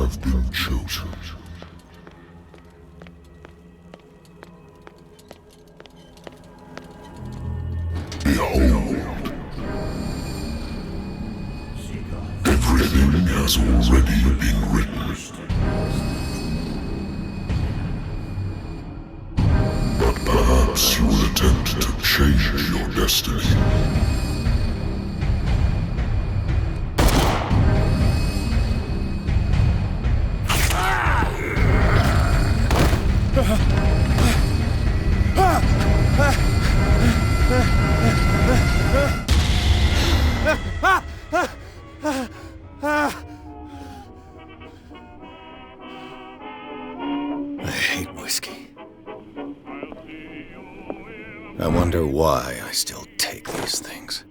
have been chosen. Behold. Everything has already been written. But perhaps you will attempt to change your destiny. I hate whiskey. I wonder why I still take these things.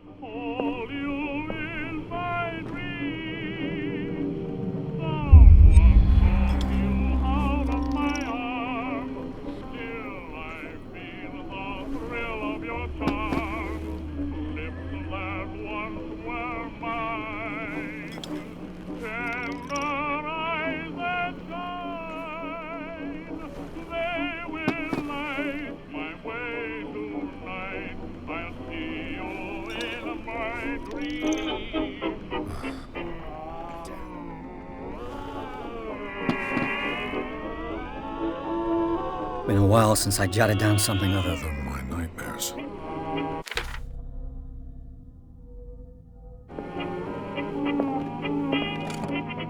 Been a while since I jotted down something other than My nightmares.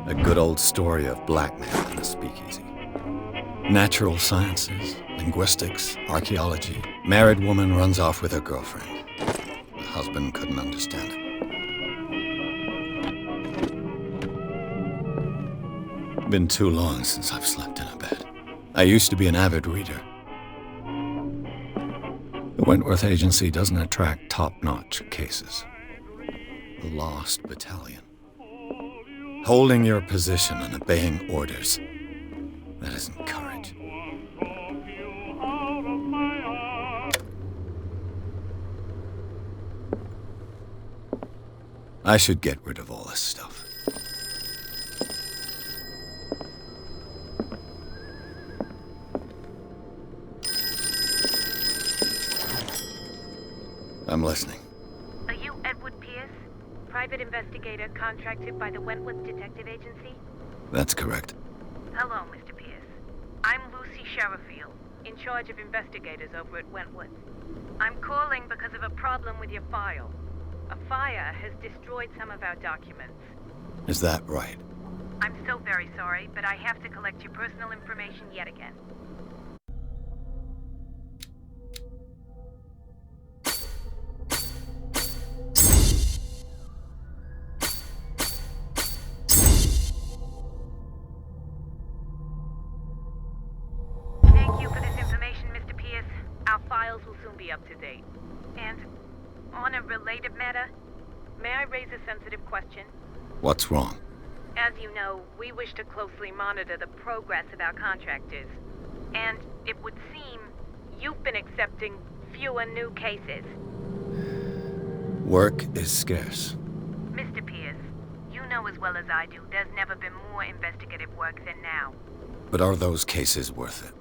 A good old story of blackmail in a speakeasy. Natural sciences, linguistics, archaeology. Married woman runs off with her girlfriend. The husband couldn't understand it. Been too long since I've slept in a bed. I used to be an avid reader. The Wentworth Agency doesn't attract top-notch cases. The Lost Battalion. Holding your position and obeying orders. That isn't courage. I should get rid of all this stuff. I'm listening. Are you Edward Pierce, private investigator contracted by the Wentworth Detective Agency? That's correct. Hello, Mr. Pierce. I'm Lucy Sherifield, in charge of investigators over at Wentworth. I'm calling because of a problem with your file. A fire has destroyed some of our documents. Is that right? I'm so very sorry, but I have to collect your personal information yet again. Thank you for this information, Mr. Pierce. Our files will soon be up to date. And on a related matter, may I raise a sensitive question? What's wrong? As you know, we wish to closely monitor the progress of our contractors. And it would seem you've been accepting fewer new cases. Work is scarce. Mr. Pierce, you know as well as I do there's never been more investigative work than now. But are those cases worth it?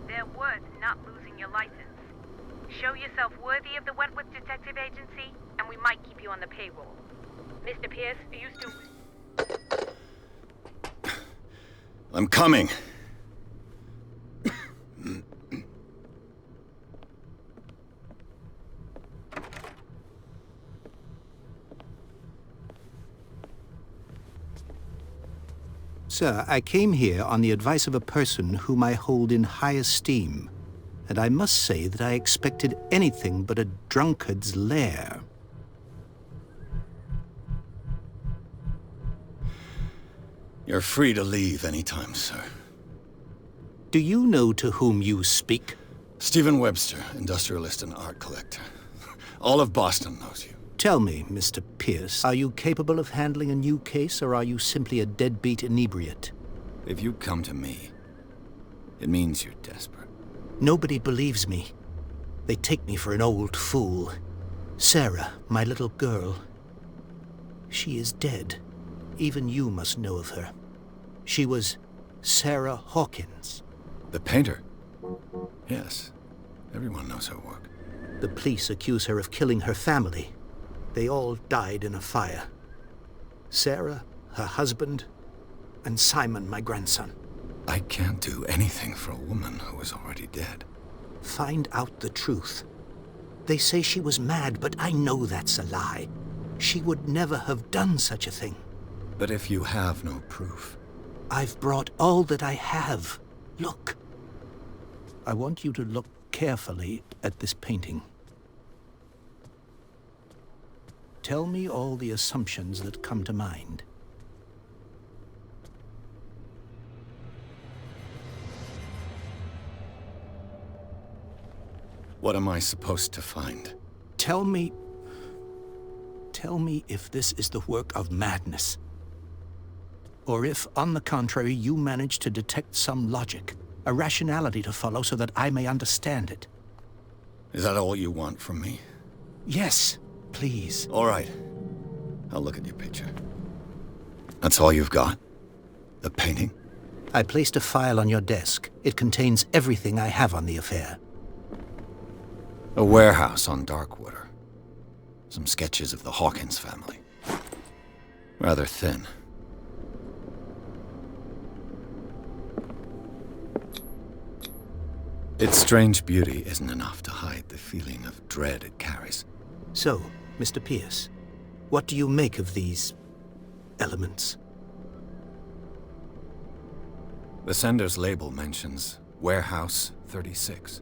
They're worth not losing your license. Show yourself worthy of the Wentworth Detective Agency, and we might keep you on the payroll. Mr. Pierce, are you still... I'm coming. Sir, I came here on the advice of a person whom I hold in high esteem, and I must say that I expected anything but a drunkard's lair. You're free to leave anytime, sir. Do you know to whom you speak? Stephen Webster, industrialist and art collector. All of Boston knows you. Tell me, Mr. Pierce, are you capable of handling a new case, or are you simply a deadbeat inebriate? If you come to me, it means you're desperate. Nobody believes me. They take me for an old fool. Sarah, my little girl, she is dead. Even you must know of her. She was Sarah Hawkins. The painter? Yes. Everyone knows her work. The police accuse her of killing her family. They all died in a fire. Sarah, her husband, and Simon, my grandson. I can't do anything for a woman who is already dead. Find out the truth. They say she was mad, but I know that's a lie. She would never have done such a thing. But if you have no proof... I've brought all that I have. Look. I want you to look carefully at this painting. Tell me all the assumptions that come to mind. What am I supposed to find? Tell me if this is the work of madness. Or if, on the contrary, you manage to detect some logic, a rationality to follow so that I may understand it. Is that all you want from me? Yes, please. All right. I'll look at your picture. That's all you've got? The painting? I placed a file on your desk. It contains everything I have on the affair. A warehouse on Darkwater. Some sketches of the Hawkins family. Rather thin. Its strange beauty isn't enough to hide the feeling of dread it carries. So, Mr. Pierce, what do you make of these elements? The sender's label mentions Warehouse 36.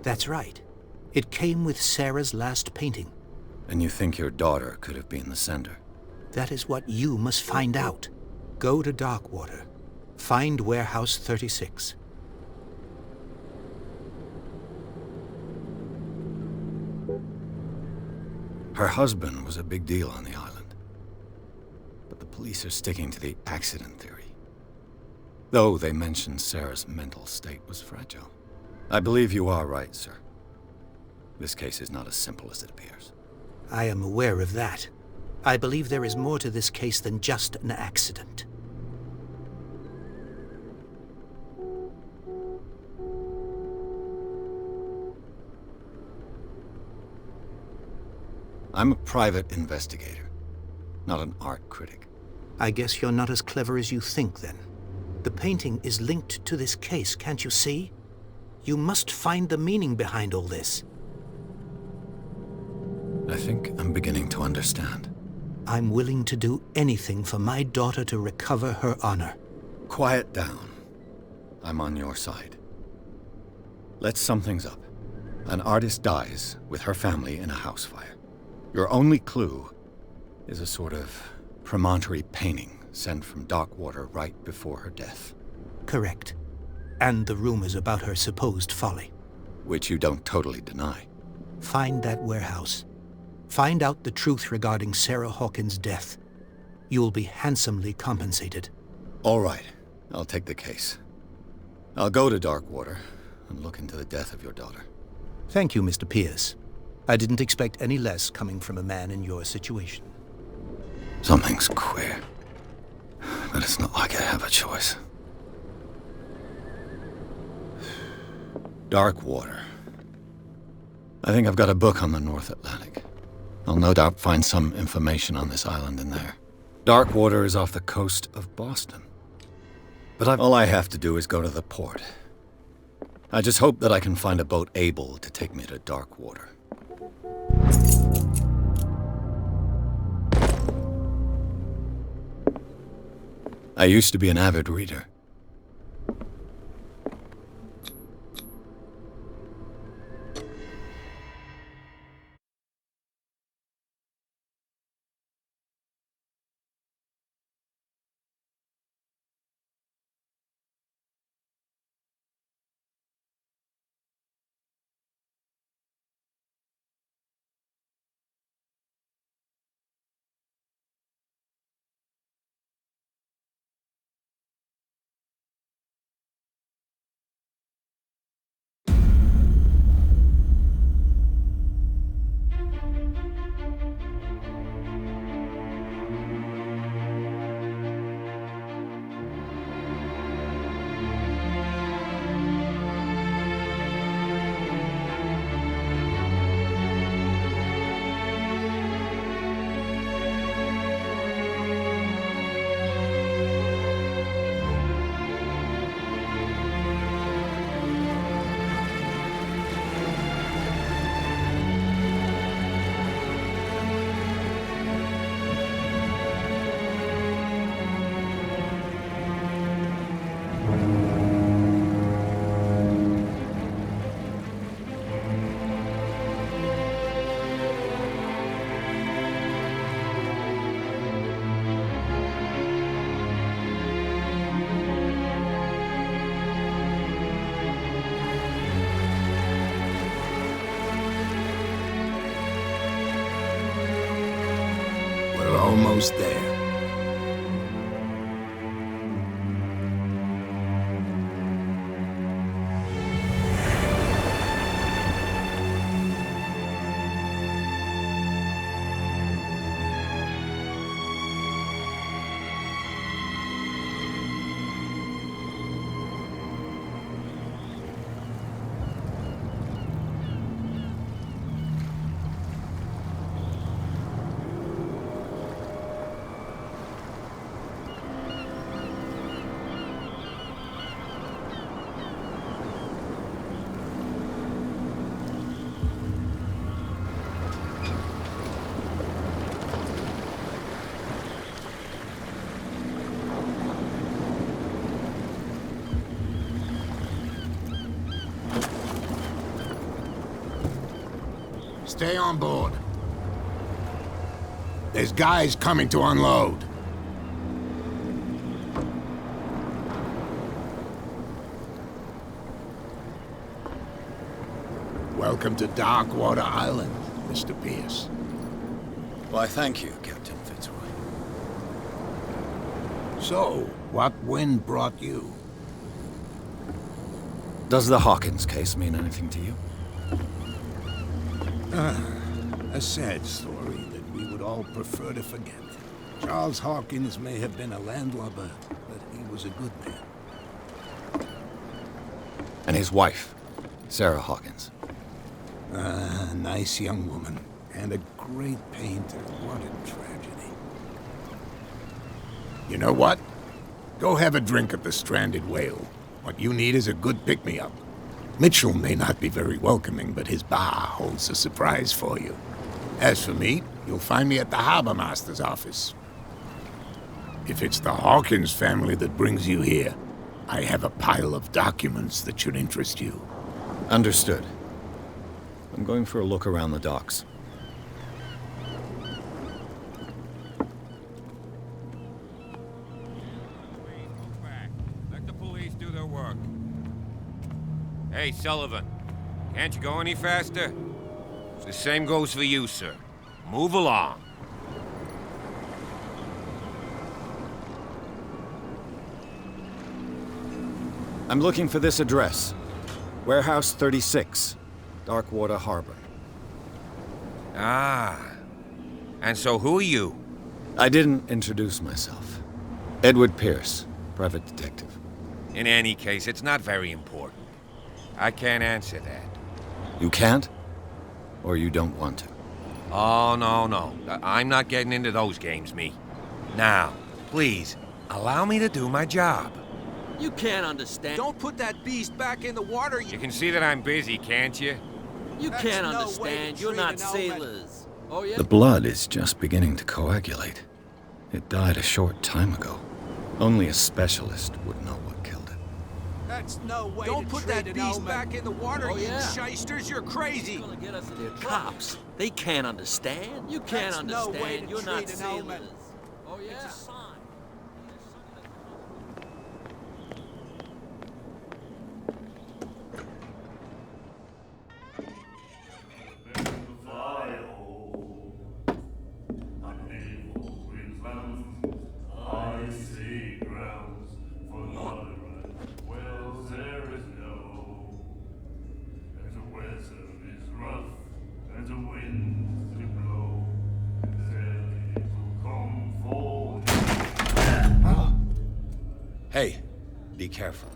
That's right. It came with Sarah's last painting. And you think your daughter could have been the sender? That is what you must find out. Go to Darkwater. Find Warehouse 36. Her husband was a big deal on the island. But the police are sticking to the accident theory. Though they mention Sarah's mental state was fragile. I believe you are right, sir. This case is not as simple as it appears. I am aware of that. I believe there is more to this case than just an accident. I'm a private investigator, not an art critic. I guess you're not as clever as you think, then. The painting is linked to this case, can't you see? You must find the meaning behind all this. I think I'm beginning to understand. I'm willing to do anything for my daughter to recover her honor. Quiet down. I'm on your side. Let's sum things up. An artist dies with her family in a house fire. Your only clue is a sort of promontory painting sent from Darkwater right before her death. Correct. And the rumors about her supposed folly. Which you don't totally deny. Find that warehouse. Find out the truth regarding Sarah Hawkins' death. You'll be handsomely compensated. All right. I'll take the case. I'll go to Darkwater and look into the death of your daughter. Thank you, Mr. Pierce. I didn't expect any less coming from a man in your situation. Something's queer. But it's not like I have a choice. Darkwater. I think I've got a book on the North Atlantic. I'll no doubt find some information on this island in there. Darkwater is off the coast of Boston. But all I have to do is go to the port. I just hope that I can find a boat able to take me to Darkwater. I used to be an avid reader. almost there. Stay on board. There's guys coming to unload. Welcome to Darkwater Island, Mr. Pierce. Why, thank you, Captain Fitzroy. So, what wind brought you? Does the Hawkins case mean anything to you? A sad story that we would all prefer to forget. Charles Hawkins may have been a landlubber, but he was a good man. And his wife, Sarah Hawkins. A nice young woman, and a great painter. What a tragedy. You know what? Go have a drink at the Stranded Whale. What you need is a good pick-me-up. Mitchell may not be very welcoming, but his bar holds a surprise for you. As for me, you'll find me at the Harbor Master's office. If it's the Hawkins family that brings you here, I have a pile of documents that should interest you. Understood. I'm going for a look around the docks. Let the police do their work. Hey, Sullivan, can't you go any faster? The same goes for you, sir. Move along. I'm looking for this address. Warehouse 36, Darkwater Harbor. Ah. And so who are you? I didn't introduce myself. Edward Pierce, private detective. In any case, it's not very important. I can't answer that. You can't? Or you don't want to? Oh, no. I'm not getting into those games, me. Now, please, allow me to do my job. You can't understand. Don't put that beast back in the water. You can see that I'm busy, can't you? You can't understand. You're not sailors. Oh, yeah? The blood is just beginning to coagulate. It died a short time ago. Only a specialist would know what killed it. That's no way Don't to put treat that an beast omen. back in the water, Oh, you yeah? shysters. You're crazy. They're cops. They can't understand. You can't That's no understand. way to You're not treat an omen. sailors. Oh, yeah? It's a sign. Hey, be careful.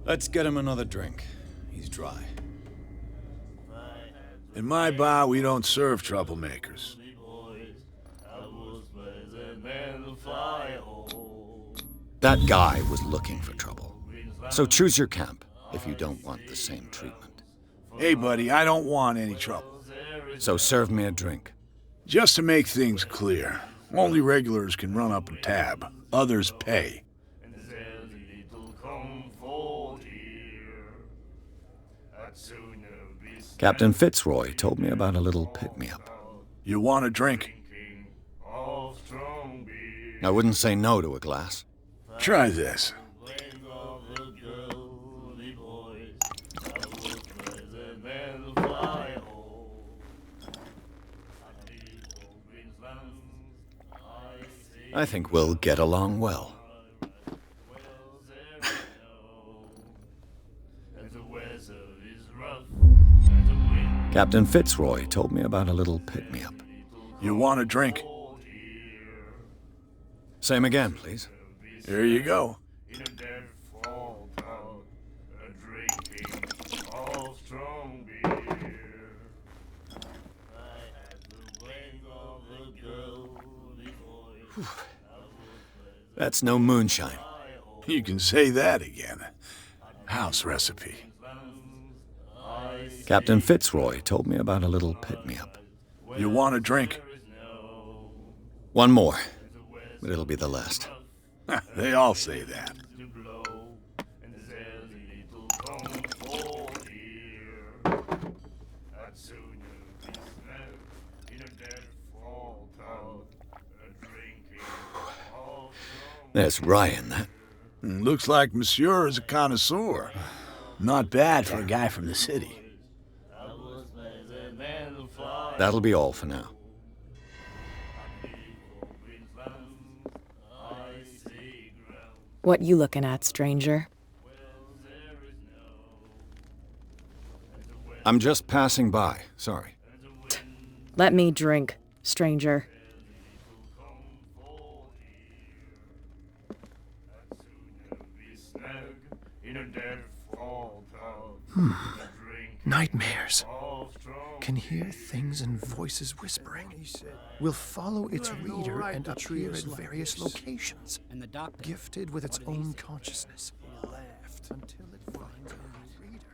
Let's get him another drink. He's dry. In my bar, we don't serve troublemakers. That guy was looking for trouble. So choose your camp if you don't want the same treatment. Hey, buddy, I don't want any trouble. So serve me a drink. Just to make things clear, only regulars can run up a tab. Others pay. Captain Fitzroy told me about a little pick-me-up. You want a drink? I wouldn't say no to a glass. Try this. I think we'll get along well. Captain Fitzroy told me about a little pick-me-up. You want a drink? Same again, please. Here you go. That's no moonshine. You can say that again. House recipe. Captain Fitzroy told me about a little pick-me-up. You want a drink? One more, but it'll be the last. They all say that. There's rye in that. Looks like Monsieur is a connoisseur. Not bad for a guy from the city. That'll be all for now. What you looking at, stranger? I'm just passing by, sorry. Let me drink, stranger. Nightmares. Can hear things and voices whispering. Will follow its reader and appear at various locations, gifted with its own consciousness. Until it finds a new reader.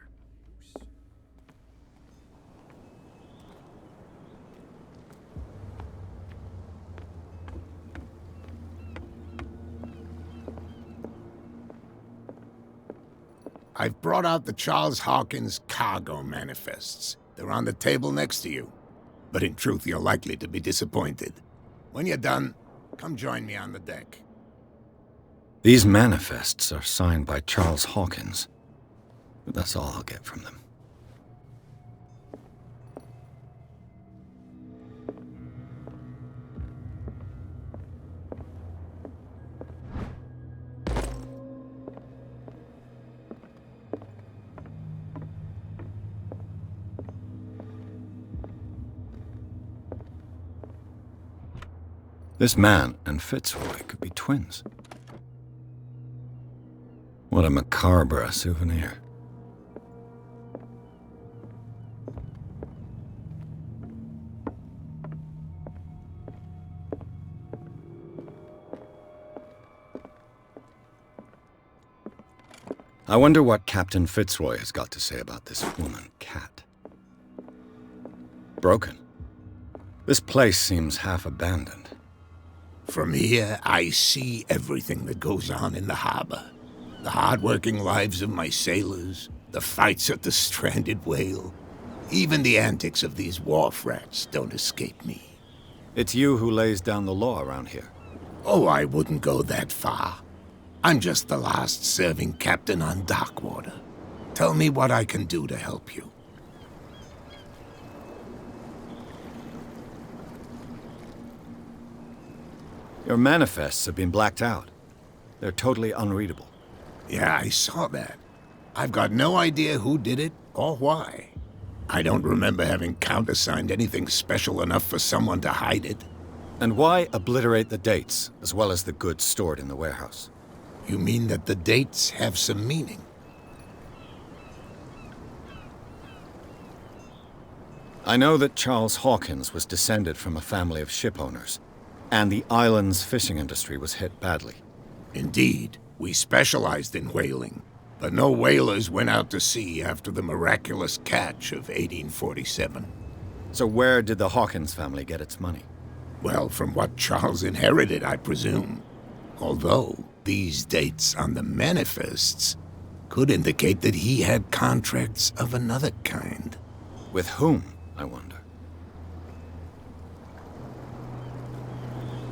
I've brought out the Charles Hawkins cargo manifests. They're on the table next to you. But in truth, you're likely to be disappointed. When you're done, come join me on the deck. These manifests are signed by Charles Hawkins. But that's all I'll get from them. This man and Fitzroy could be twins. What a macabre souvenir. I wonder what Captain Fitzroy has got to say about this woman, Cat. Broken. This place seems half abandoned. From here, I see everything that goes on in the harbor. The hard-working lives of my sailors, the fights at the stranded whale. Even the antics of these wharf rats don't escape me. It's you who lays down the law around here. Oh, I wouldn't go that far. I'm just the last serving captain on Darkwater. Tell me what I can do to help you. Your manifests have been blacked out. They're totally unreadable. Yeah, I saw that. I've got no idea who did it or why. I don't remember having countersigned anything special enough for someone to hide it. And why obliterate the dates, as well as the goods stored in the warehouse? You mean that the dates have some meaning? I know that Charles Hawkins was descended from a family of ship owners, and the island's fishing industry was hit badly. Indeed, we specialized in whaling, but no whalers went out to sea after the miraculous catch of 1847. So where did the Hawkins family get its money? Well, from what Charles inherited, I presume. Although, these dates on the manifests could indicate that he had contracts of another kind. With whom, I wonder?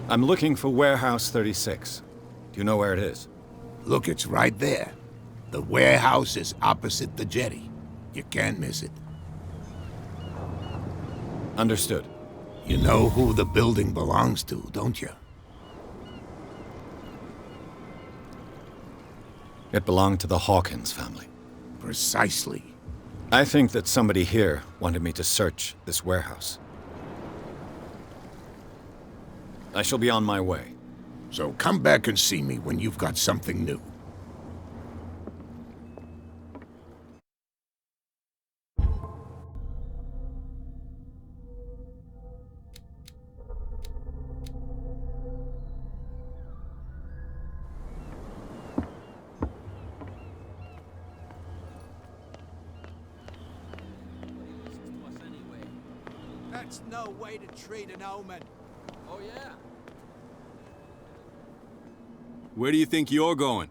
I'm looking for Warehouse 36. Do you know where it is? Look, it's right there. The warehouse is opposite the jetty. You can't miss it. Understood. You know who the building belongs to, don't you? It belonged to the Hawkins family. Precisely. I think that somebody here wanted me to search this warehouse. I shall be on my way. So come back and see me when you've got something new. That's no way to treat an omen. Oh, yeah? Where do you think you're going?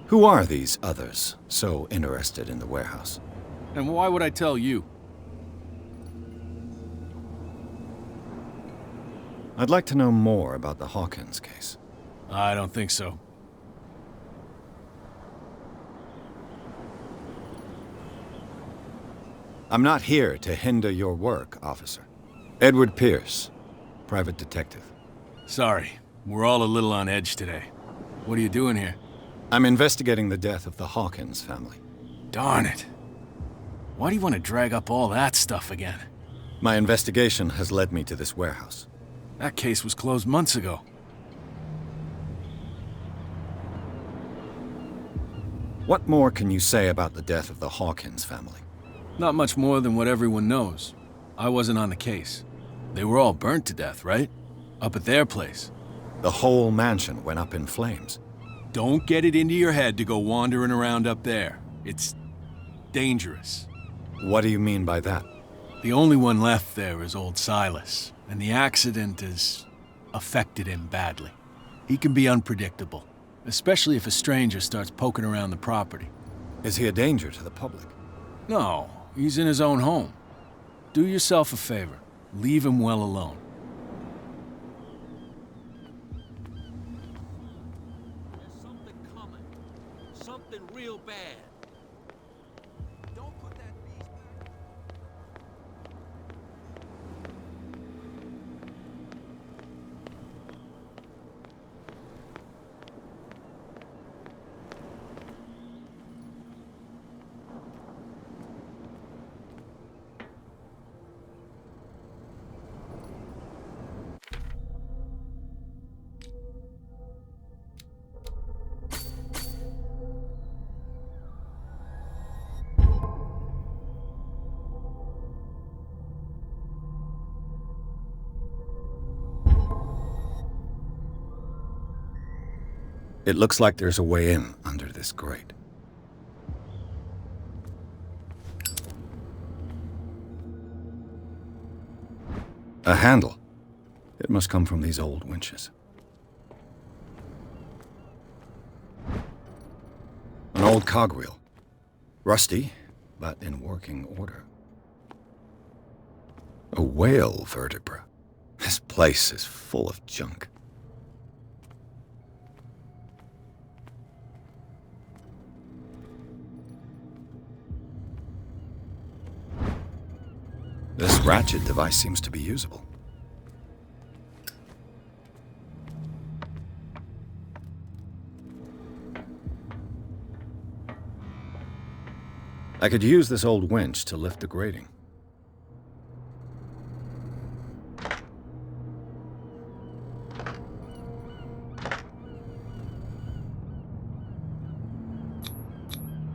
Who are these others so interested in the warehouse? And why would I tell you? I'd like to know more about the Hawkins case. I don't think so. I'm not here to hinder your work, officer. Edward Pierce, private detective. Sorry, we're all a little on edge today. What are you doing here? I'm investigating the death of the Hawkins family. Darn it. Why do you want to drag up all that stuff again? My investigation has led me to this warehouse. That case was closed months ago. What more can you say about the death of the Hawkins family? Not much more than what everyone knows. I wasn't on the case. They were all burnt to death, right? Up at their place. The whole mansion went up in flames. Don't get it into your head to go wandering around up there. It's dangerous. What do you mean by that? The only one left there is old Silas, and the accident has affected him badly. He can be unpredictable, especially if a stranger starts poking around the property. Is he a danger to the public? No, he's in his own home. Do yourself a favor. Leave him well alone. There's something coming. Something real bad. Don't put that beast back. It looks like there's a way in under this grate. A handle. It must come from these old winches. An old cogwheel. Rusty, but in working order. A whale vertebra. This place is full of junk. This ratchet device seems to be usable. I could use this old winch to lift the grating.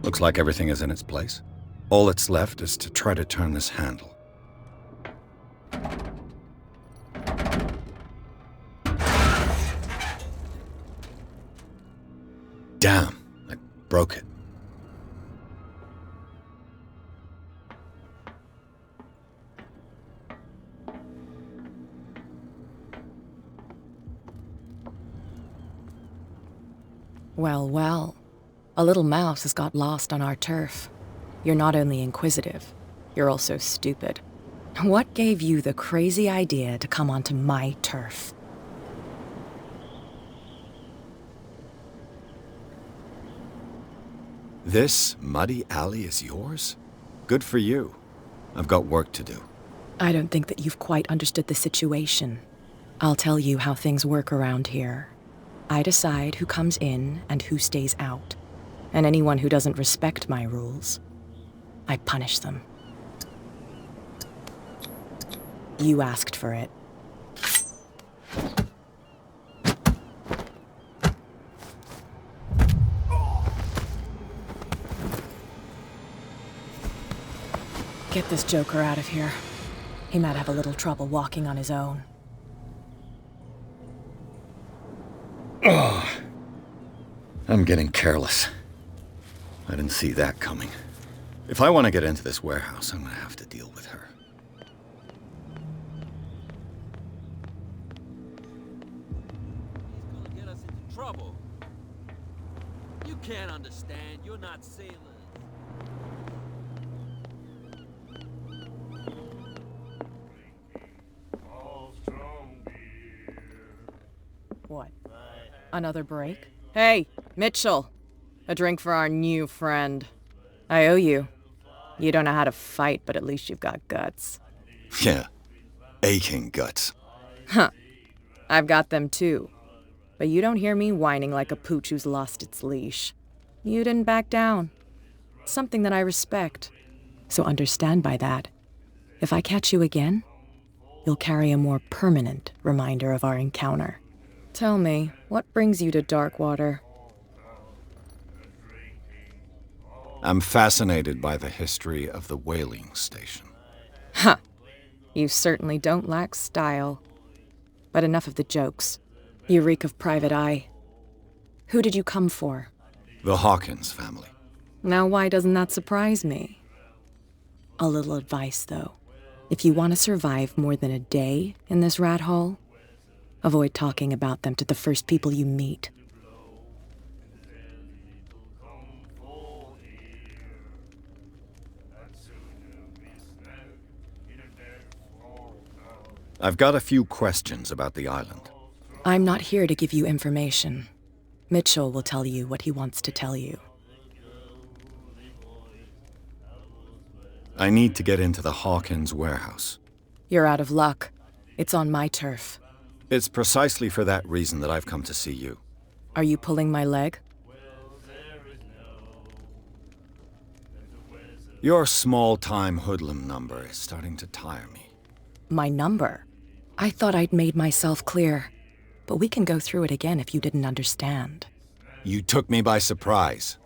Looks like everything is in its place. All that's left is to try to turn this handle. Damn, I broke it. Well, well. A little mouse has got lost on our turf. You're not only inquisitive, you're also stupid. What gave you the crazy idea to come onto my turf? This muddy alley is yours? Good for you. I've got work to do. I don't think that you've quite understood the situation. I'll tell you how things work around here. I decide who comes in and who stays out. And anyone who doesn't respect my rules, I punish them. You asked for it. Get this joker out of here. He might have a little trouble walking on his own. I'm getting careless. I didn't see that coming. If I want to get into this warehouse, I'm gonna have to deal with her. He's gonna get us into trouble. You can't understand. You're not sailors. What? Another break? Hey, Mitchell! A drink for our new friend. I owe you. You don't know how to fight, but at least you've got guts. Yeah, aching guts. Huh. I've got them too. But you don't hear me whining like a pooch who's lost its leash. You didn't back down. Something that I respect. So understand by that, if I catch you again, you'll carry a more permanent reminder of our encounter. Tell me, what brings you to Darkwater? I'm fascinated by the history of the whaling station. Huh. You certainly don't lack style. But enough of the jokes. You reek of private eye. Who did you come for? The Hawkins family. Now why doesn't that surprise me? A little advice, though. If you want to survive more than a day in this rat hole, avoid talking about them to the first people you meet. I've got a few questions about the island. I'm not here to give you information. Mitchell will tell you what he wants to tell you. I need to get into the Hawkins warehouse. You're out of luck. It's on my turf. It's precisely for that reason that I've come to see you. Are you pulling my leg? Your small-time hoodlum number is starting to tire me. My number? I thought I'd made myself clear. But we can go through it again if you didn't understand. You took me by surprise.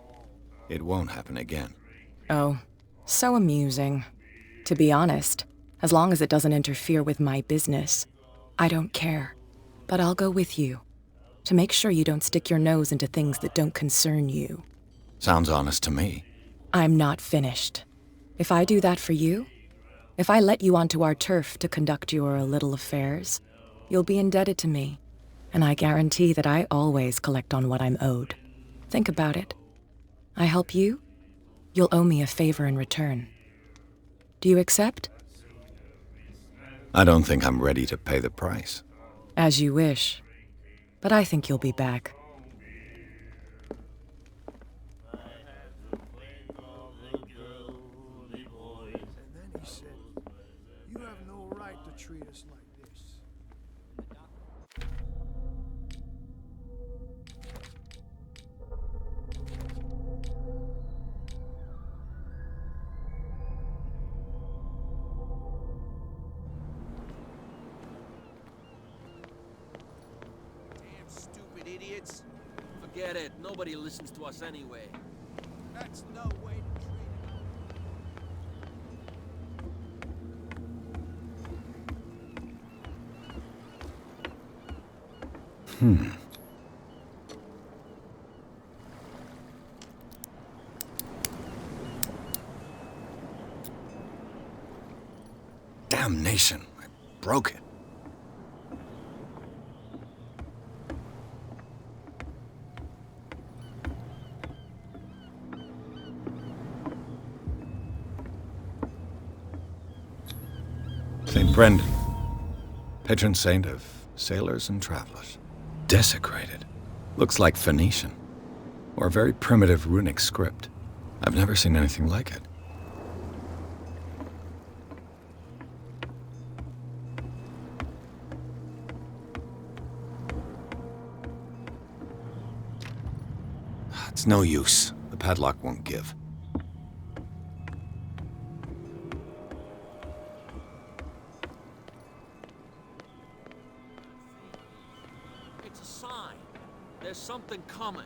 It won't happen again. Oh, so amusing. To be honest, as long as it doesn't interfere with my business, I don't care. But I'll go with you, to make sure you don't stick your nose into things that don't concern you. Sounds honest to me. I'm not finished. If I do that for you, if I let you onto our turf to conduct your little affairs, you'll be indebted to me. And I guarantee that I always collect on what I'm owed. Think about it. I help you, you'll owe me a favor in return. Do you accept? I don't think I'm ready to pay the price. As you wish. But I think you'll be back. And then he said, "You have no right to treat us like this." Damn stupid idiots. Forget it. Nobody listens to us anyway. That's no way to treat it. Damnation, I broke it. Brendan, patron saint of sailors and travelers. Desecrated. Looks like Phoenician, or a very primitive runic script. I've never seen anything like it. It's no use. The padlock won't give. It's a sign. There's something coming.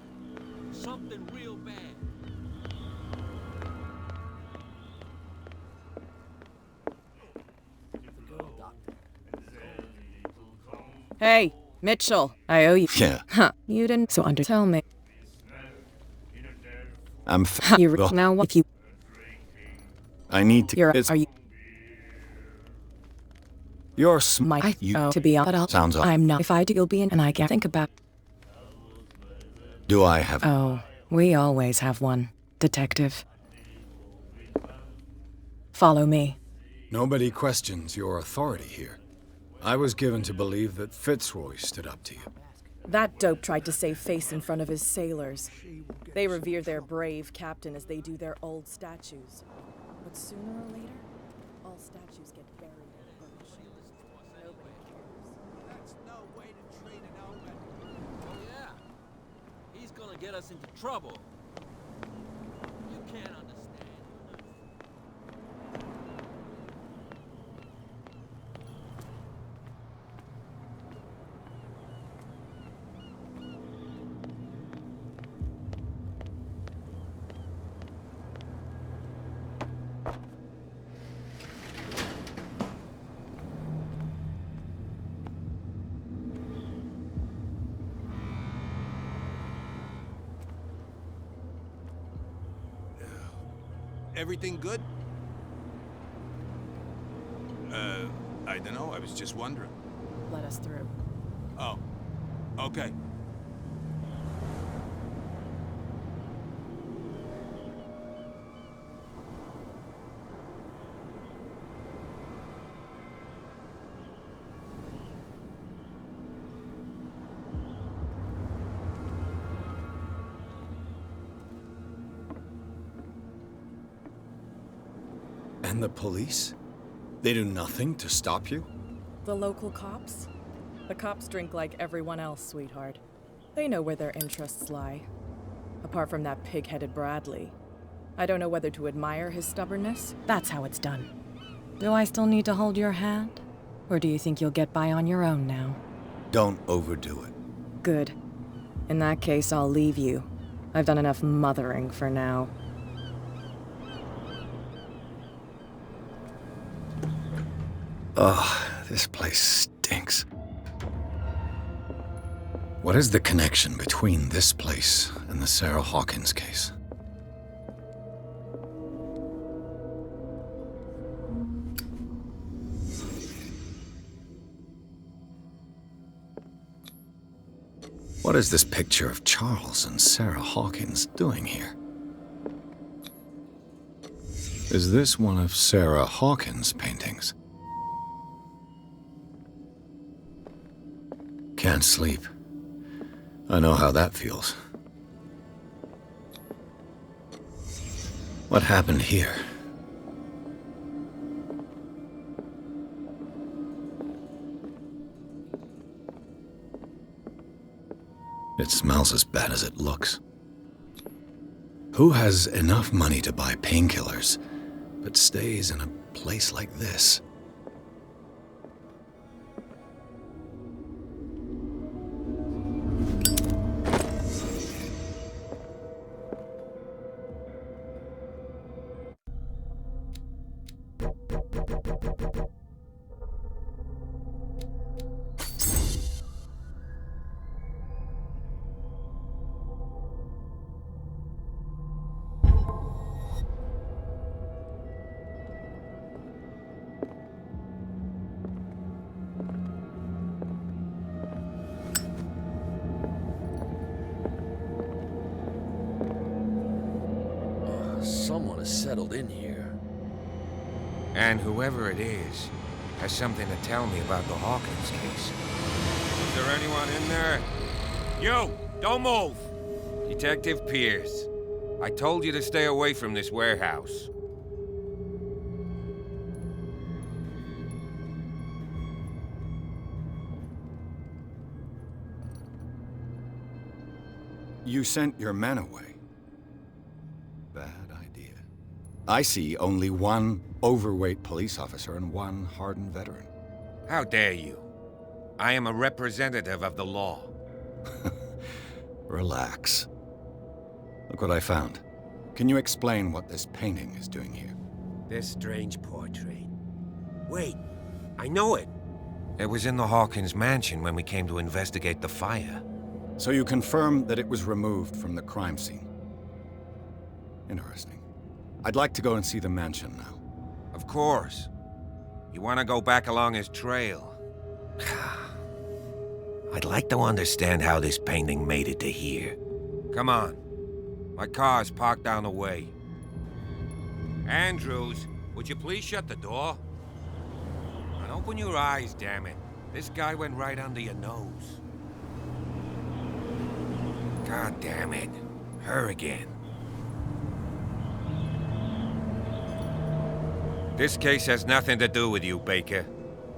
Something real bad. Hey, Mitchell, I owe you. Yeah. Huh, you didn't, so tell me. I'm You now what if you... I need to... Are you... You're to be honest, but Sounds off. I'm not. If I do, you'll be in, and I can't think about... Do I have... Oh, we always have one, detective. Follow me. Nobody questions your authority here. I was given to believe that Fitzroy stood up to you. That dope tried to save face in front of his sailors. They revere their brave captain as they do their old statues. But sooner or later, all statues get buried in rubbish. Nobody cares. That's no way to treat an omen. Oh yeah. He's gonna get us into trouble. You can't understand. Everything good? I don't know. I was just wondering. Let us through. Oh, okay. And the police? They do nothing to stop you? The local cops? The cops drink like everyone else, sweetheart. They know where their interests lie. Apart from that pig-headed Bradley. I don't know whether to admire his stubbornness. That's how it's done. Do I still need to hold your hand? Or do you think you'll get by on your own now? Don't overdo it. Good. In that case, I'll leave you. I've done enough mothering for now. Ugh, this place stinks. What is the connection between this place and the Sarah Hawkins case? What is this picture of Charles and Sarah Hawkins doing here? Is this one of Sarah Hawkins' paintings? Can't sleep. I know how that feels. What happened here? It smells as bad as it looks. Who has enough money to buy painkillers, but stays in a place like this? Someone has settled in here. And whoever it is, has something to tell me about the Hawkins case. Is there anyone in there? You! Don't move! Detective Pierce, I told you to stay away from this warehouse. You sent your men away. Bad idea. I see only one overweight police officer and one hardened veteran. How dare you? I am a representative of the law. Relax. Look what I found. Can you explain what this painting is doing here? This strange portrait. Wait, I know it. It was in the Hawkins mansion when we came to investigate the fire. So you confirm that it was removed from the crime scene. Interesting. I'd like to go and see the mansion now. Of course. You want to go back along his trail? I'd like to understand how this painting made it to here. Come on. My car's parked down the way. Andrews, would you please shut the door? And open your eyes, damn it. This guy went right under your nose. God damn it. Her again. This case has nothing to do with you, Baker.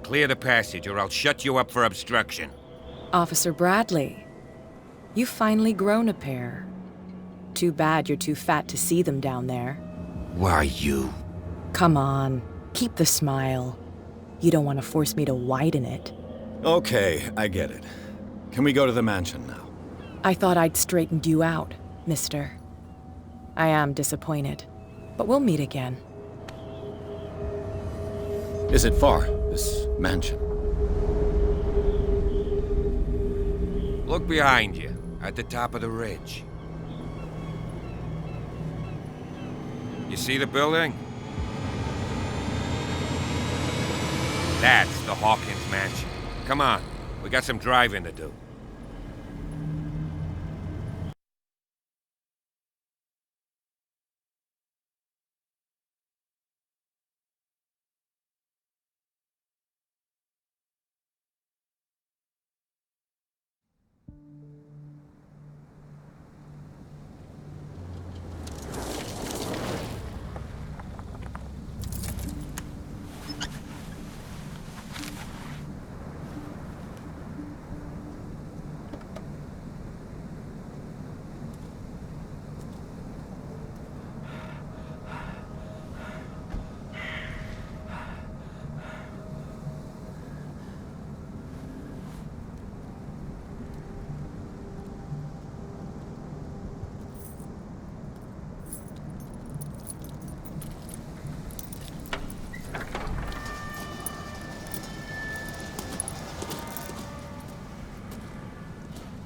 Clear the passage or I'll shut you up for obstruction. Officer Bradley, you've finally grown a pair. Too bad you're too fat to see them down there. Why, you? Come on, keep the smile. You don't want to force me to widen it. Okay, I get it. Can we go to the mansion now? I thought I'd straightened you out, mister. I am disappointed, but we'll meet again. Is it far, this mansion? Look behind you, at the top of the ridge. You see the building? That's the Hawkins mansion. Come on, we got some driving to do.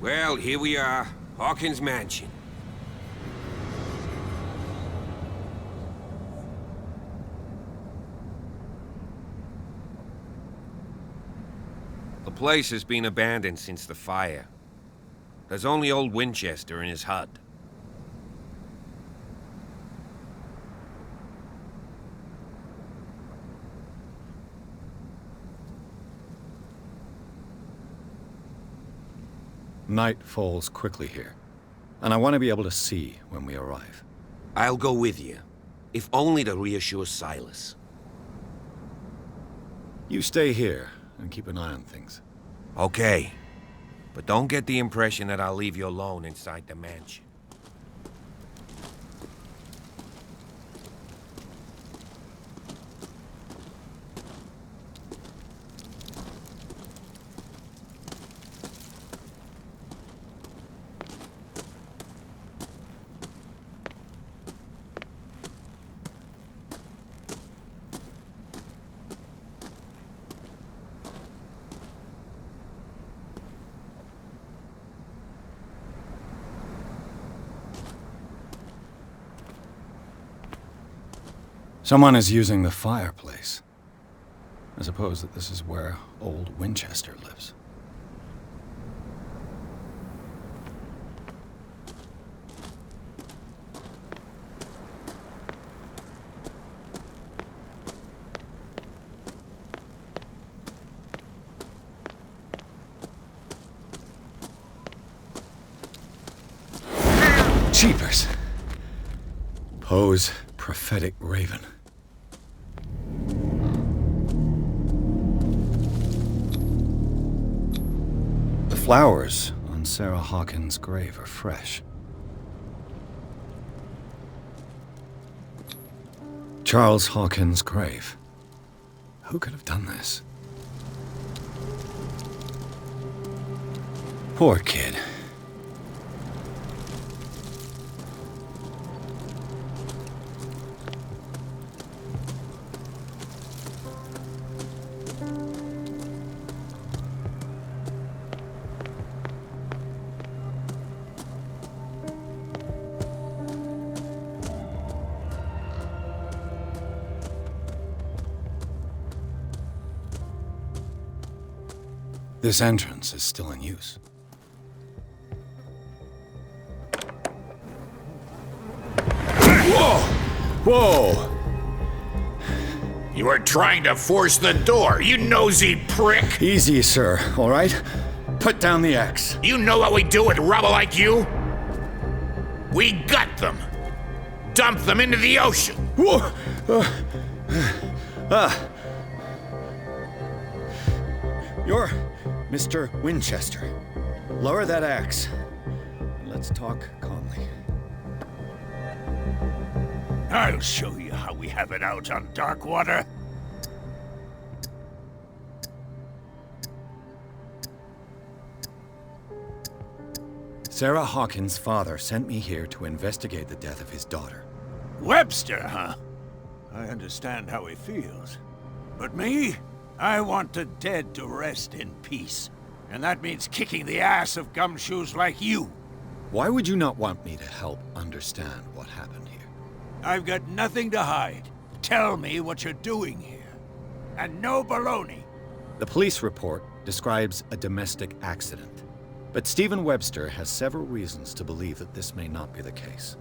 Well, here we are, Hawkins Mansion. The place has been abandoned since the fire. There's only old Winchester in his hut. Night falls quickly here, and I want to be able to see when we arrive. I'll go with you, if only to reassure Silas. You stay here and keep an eye on things. Okay, but don't get the impression that I'll leave you alone inside the mansion. Someone is using the fireplace. I suppose that this is where old Winchester lives. Jeepers. Poe's prophetic raven. The flowers on Sarah Hawkins' grave are fresh. Charles Hawkins' grave. Who could have done this? Poor kid. This entrance is still in use. Whoa! Whoa! You were trying to force the door, you nosy prick! Easy, sir, all right? Put down the axe. You know what we do with rubble like you? We gut them. Dump them into the ocean. Whoa! You're Mr. Winchester. Lower that axe. Let's talk calmly. I'll show you how we have it out on Darkwater. Sarah Hawkins' father sent me here to investigate the death of his daughter. Webster, huh? I understand how he feels. But me? I want the dead to rest in peace. And that means kicking the ass of gumshoes like you. Why would you not want me to help understand what happened here? I've got nothing to hide. Tell me what you're doing here. And no baloney. The police report describes a domestic accident. But Stephen Webster has several reasons to believe that this may not be the case.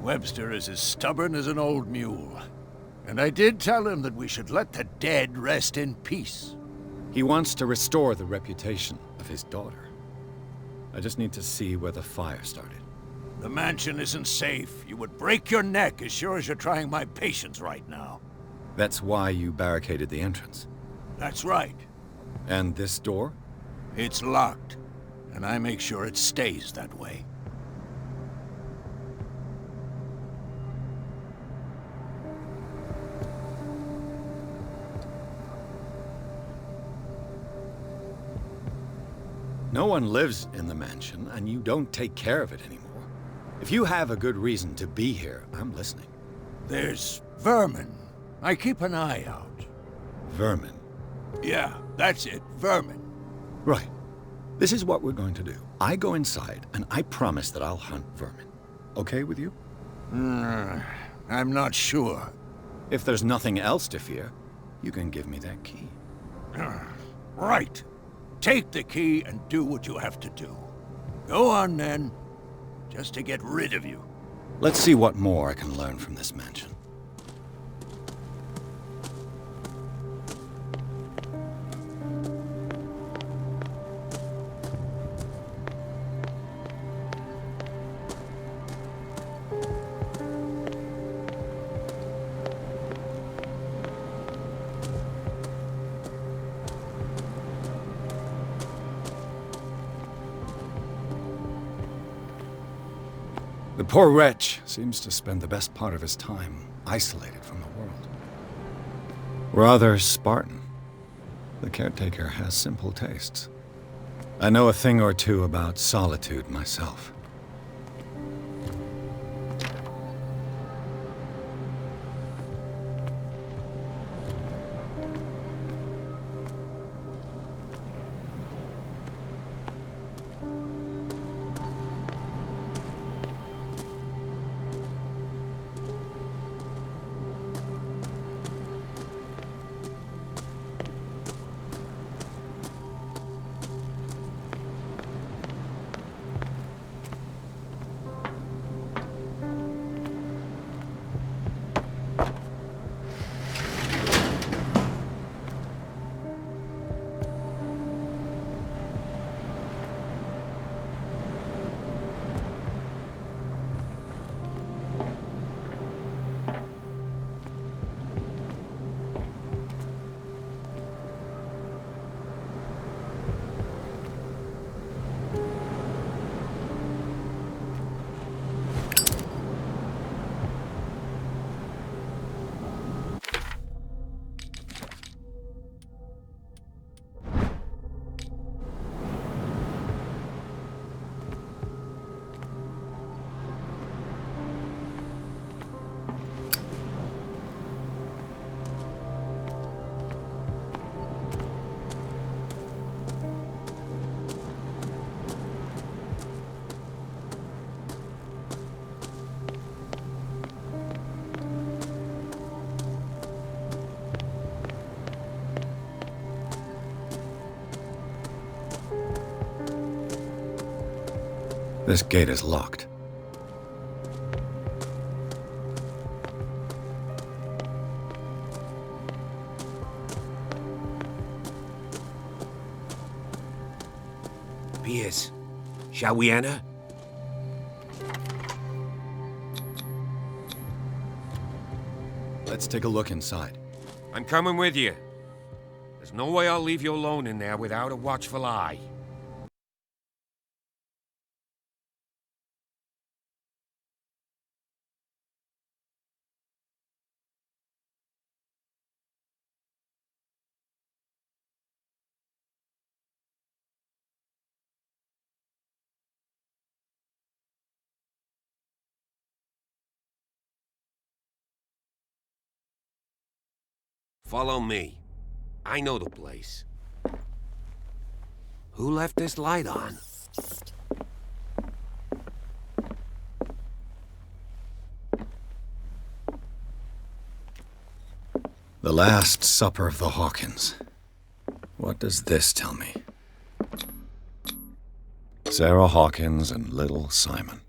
Webster is as stubborn as an old mule. And I did tell him that we should let the dead rest in peace. He wants to restore the reputation of his daughter. I just need to see where the fire started. The mansion isn't safe. You would break your neck as sure as you're trying my patience right now. That's why you barricaded the entrance. That's right. And this door? It's locked. And I make sure it stays that way. No one lives in the mansion, and you don't take care of it anymore. If you have a good reason to be here, I'm listening. There's vermin. I keep an eye out. Vermin? Yeah, that's it. Vermin. Right. This is what we're going to do. I go inside, and I promise that I'll hunt vermin. Okay with you? I'm not sure. If there's nothing else to fear, you can give me that key. Right. Take the key and do what you have to do. Go on, then. Just to get rid of you. Let's see what more I can learn from this mansion. The poor wretch seems to spend the best part of his time isolated from the world. Rather Spartan. The caretaker has simple tastes. I know a thing or two about solitude myself. This gate is locked. Pierce, shall we enter? Let's take a look inside. I'm coming with you. There's no way I'll leave you alone in there without a watchful eye. Follow me. I know the place. Who left this light on? The Last Supper of the Hawkins. What does this tell me? Sarah Hawkins and little Simon.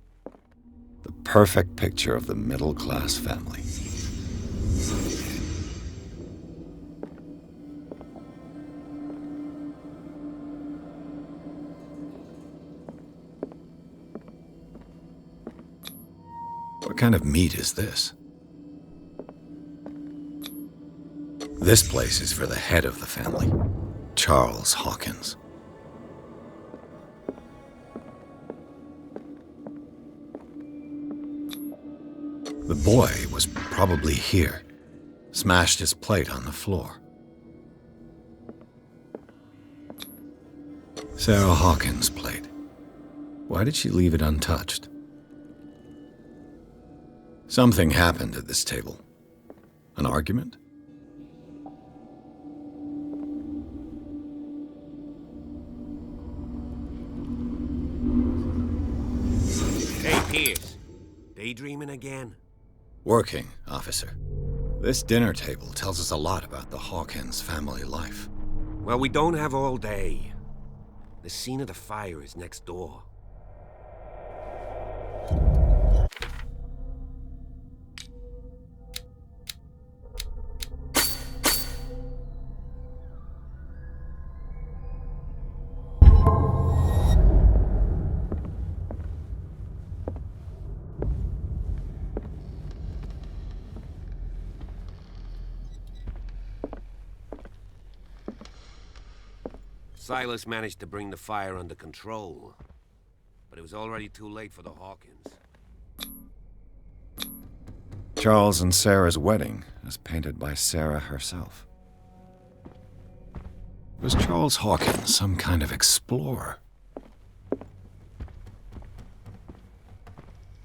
The perfect picture of the middle-class family. What kind of meat is this? This place is for the head of the family, Charles Hawkins. The boy was probably here, smashed his plate on the floor. Sarah Hawkins' plate. Why did she leave it untouched? Something happened at this table. An argument? Hey, Pierce. Daydreaming again? Working, officer. This dinner table tells us a lot about the Hawkins family life. Well, we don't have all day. The scene of the fire is next door. Silas managed to bring the fire under control, but it was already too late for the Hawkins. Charles and Sarah's wedding, as painted by Sarah herself. Was Charles Hawkins some kind of explorer?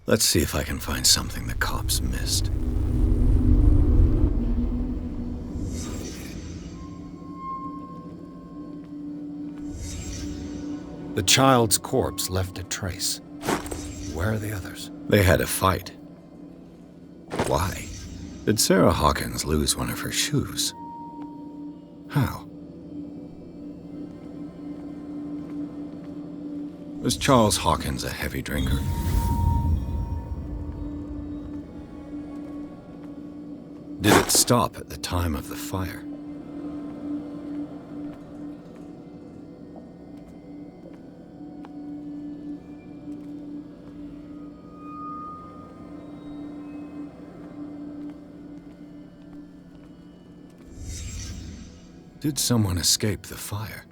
Let's see if I can find something the cops missed. The child's corpse left a trace. Where are the others? They had a fight. Why? Did Sarah Hawkins lose one of her shoes? How? Was Charles Hawkins a heavy drinker? Did it stop at the time of the fire? Did someone escape the fire?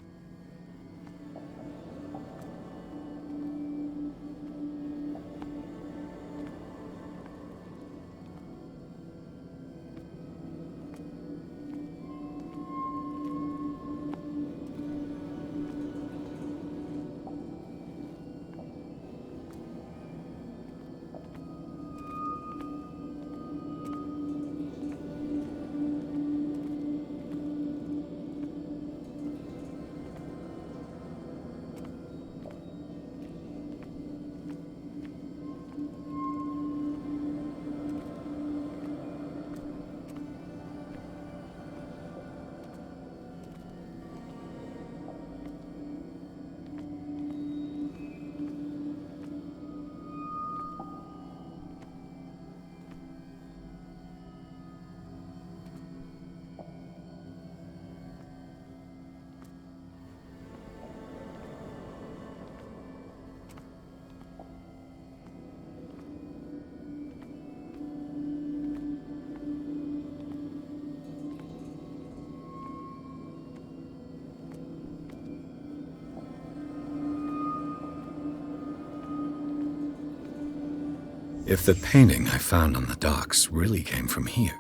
If the painting I found on the docks really came from here,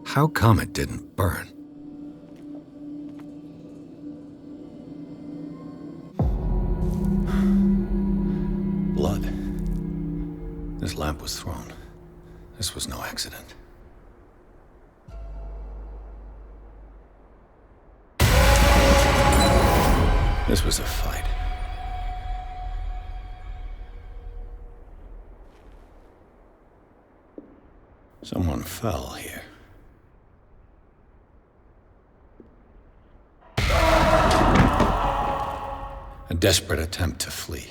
how come it didn't burn? Blood. This lamp was thrown. This was no accident. This was a fight. Someone fell here. A desperate attempt to flee.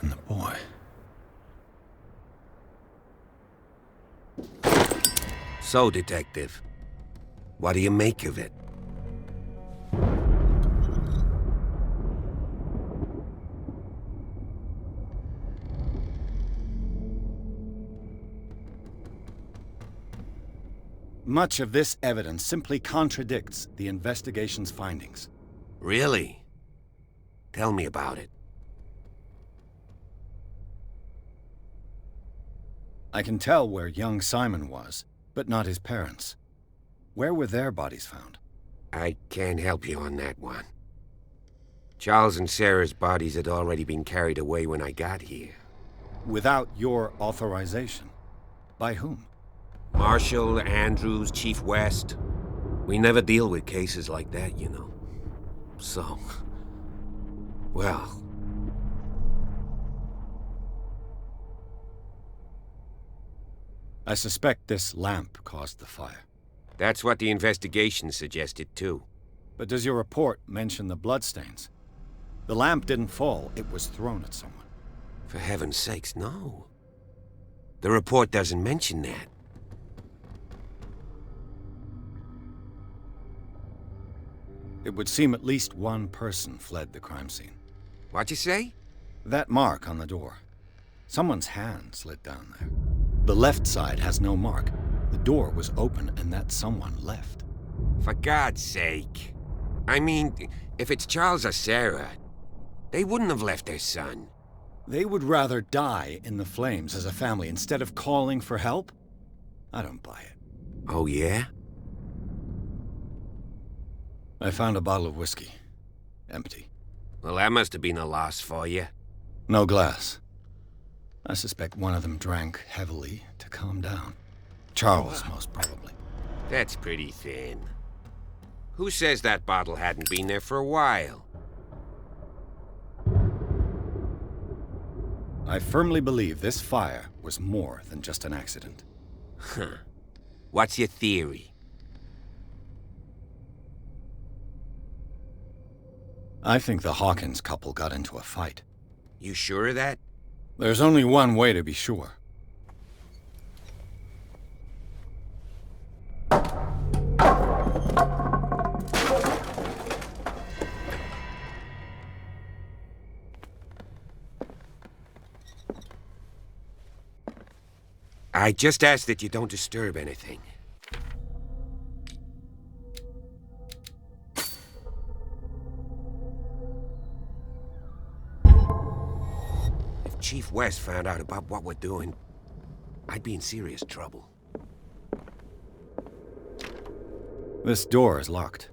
And the boy. So, Detective, what do you make of it? Much of this evidence simply contradicts the investigation's findings. Really? Tell me about it. I can tell where young Simon was, but not his parents. Where were their bodies found? I can't help you on that one. Charles and Sarah's bodies had already been carried away when I got here. Without your authorization? By whom? Marshall, Andrews, Chief West. We never deal with cases like that, you know. So... well... I suspect this lamp caused the fire. That's what the investigation suggested, too. But does your report mention the bloodstains? The lamp didn't fall, it was thrown at someone. For heaven's sakes, no. The report doesn't mention that. It would seem at least one person fled the crime scene. What'd you say? That mark on the door. Someone's hand slid down there. The left side has no mark. The door was open and that someone left. For God's sake. I mean, if it's Charles or Sarah, they wouldn't have left their son. They would rather die in the flames as a family instead of calling for help? I don't buy it. Oh, yeah? I found a bottle of whiskey. Empty. Well, that must have been a loss for you. No glass. I suspect one of them drank heavily to calm down. Charles, most probably. That's pretty thin. Who says that bottle hadn't been there for a while? I firmly believe this fire was more than just an accident. Huh. What's your theory? I think the Hawkins couple got into a fight. You sure of that? There's only one way to be sure. I just ask that you don't disturb anything. If Chief West found out about what we're doing, I'd be in serious trouble. This door is locked.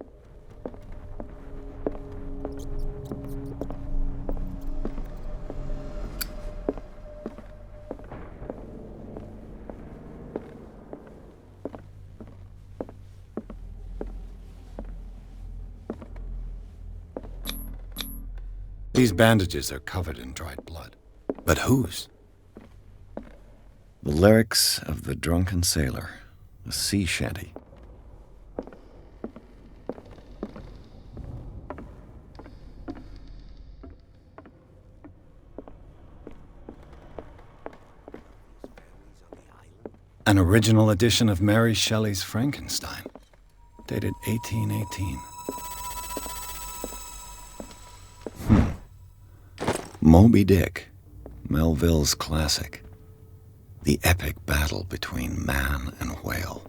These bandages are covered in dried blood. But whose? The lyrics of the drunken sailor, a sea shanty. An original edition of Mary Shelley's Frankenstein, dated 1818. Moby Dick, Melville's classic. The epic battle between man and whale.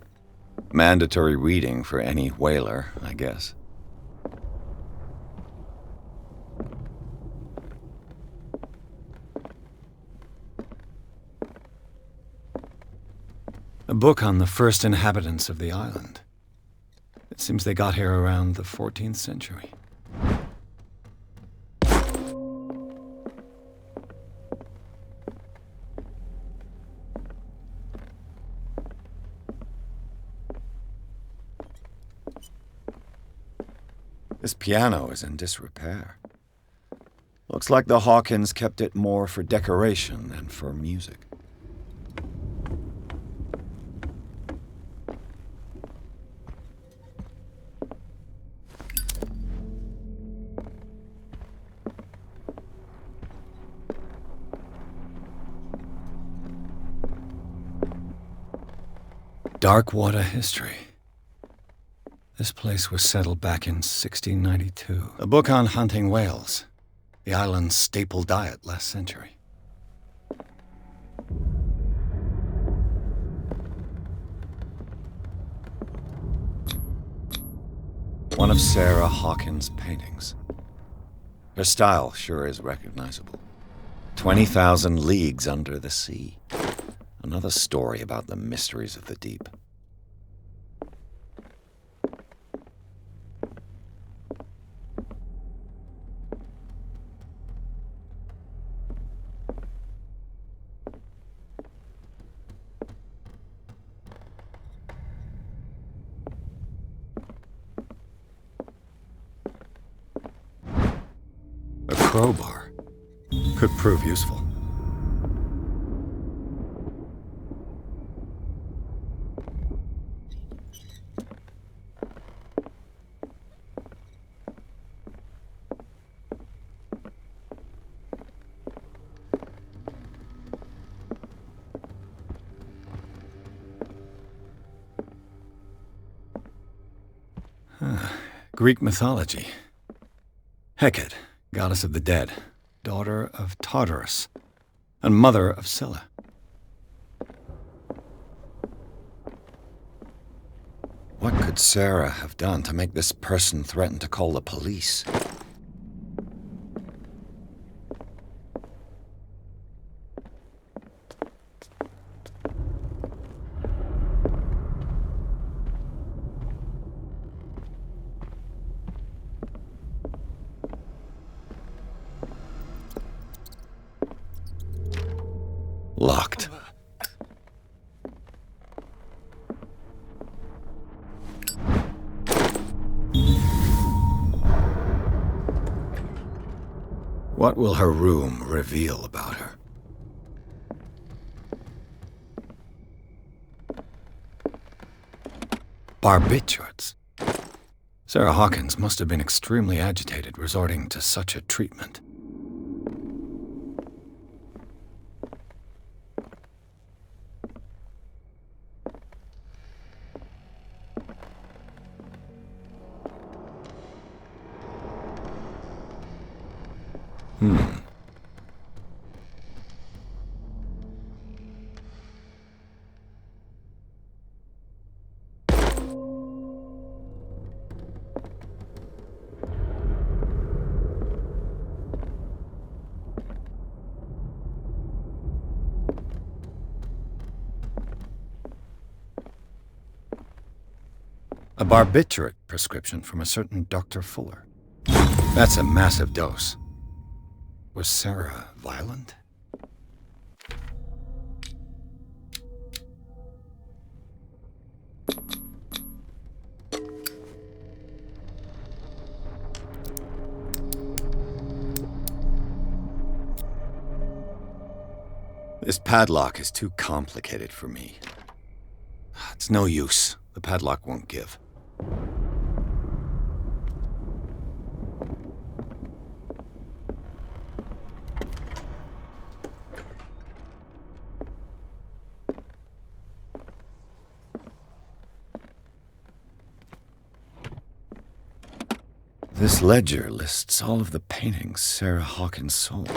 Mandatory reading for any whaler, I guess. A book on the first inhabitants of the island. It seems they got here around the 14th century. This piano is in disrepair. Looks like the Hawkins kept it more for decoration than for music. Darkwater history. This place was settled back in 1692. A book on hunting whales, the island's staple diet last century. One of Sarah Hawkins' paintings. Her style sure is recognizable. 20,000 Leagues Under the Sea. Another story about the mysteries of the deep. A crowbar could prove useful. Greek mythology. Hecate, goddess of the dead, daughter of Tartarus, and mother of Scylla. What could Sarah have done to make this person threaten to call the police? Locked. What will her room reveal about her? Barbiturates. Sarah Hawkins must have been extremely agitated resorting to such a treatment. A barbiturate prescription from a certain Dr. Fuller. That's a massive dose. Was Sarah violent? This padlock is too complicated for me. It's no use. The padlock won't give. This ledger lists all of the paintings Sarah Hawkins sold.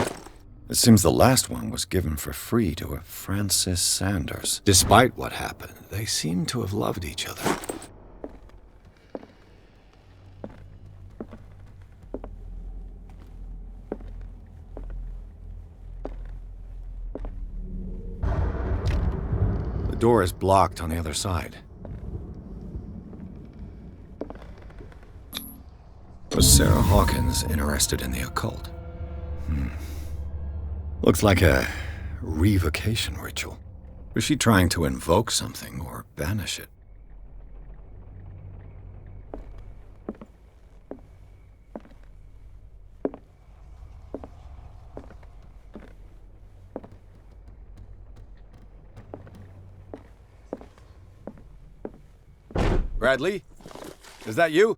It seems the last one was given for free to a Francis Sanders. Despite what happened, they seem to have loved each other. The door is blocked on the other side. Was Sarah Hawkins interested in the occult? Looks like a revocation ritual. Was she trying to invoke something or banish it? Bradley? Is that you?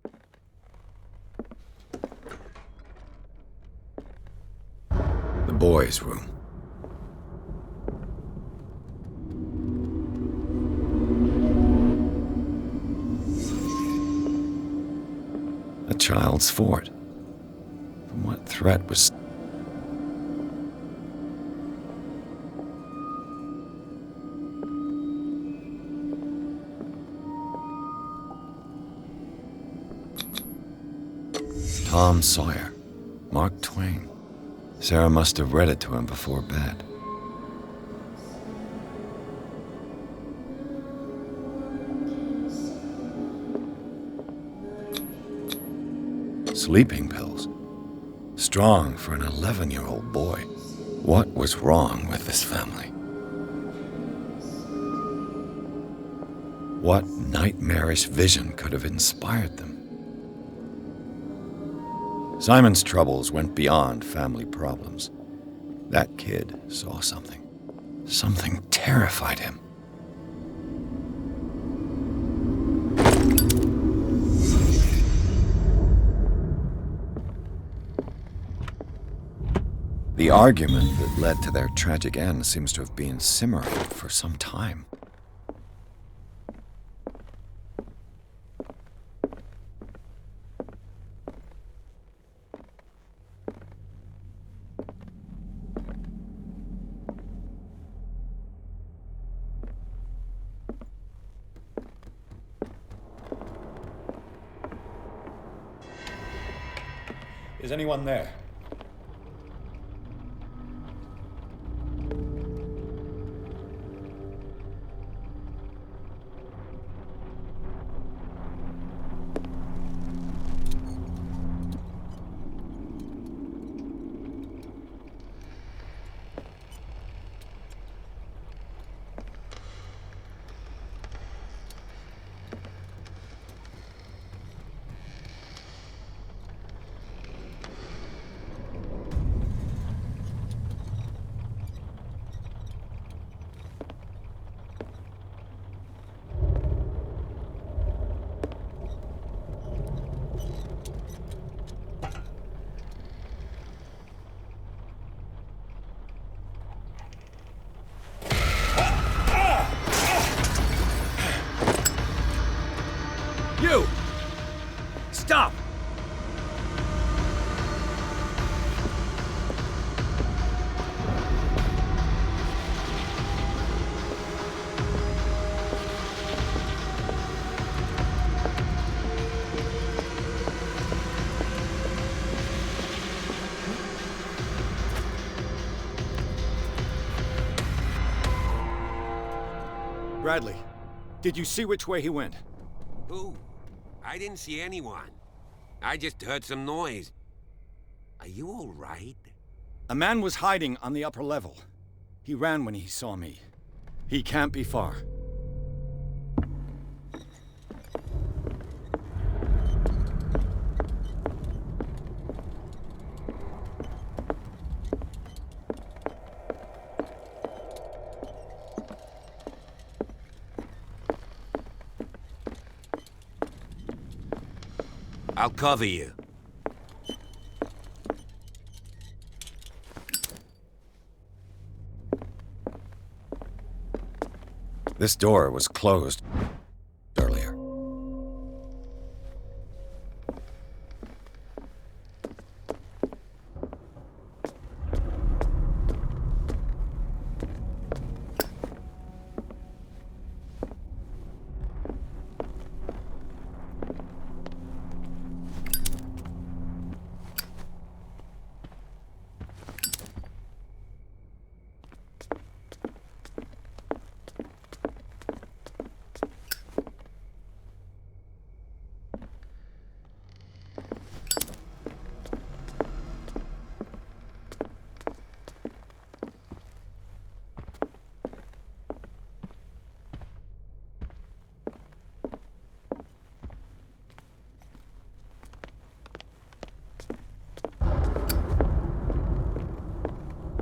The boys' room. A child's fort. From what threat was... Tom Sawyer. Mark Twain. Sarah must have read it to him before bed. Sleeping pills. Strong for an 11-year-old boy. What was wrong with this family? What nightmarish vision could have inspired them? Simon's troubles went beyond family problems. That kid saw something. Something terrified him. The argument that led to their tragic end seems to have been simmering for some time. Is anyone there? You! Stop! Bradley, did you see which way he went? Who? I didn't see anyone. I just heard some noise. Are you all right? A man was hiding on the upper level. He ran when he saw me. He can't be far. I'll cover you. This door was closed earlier.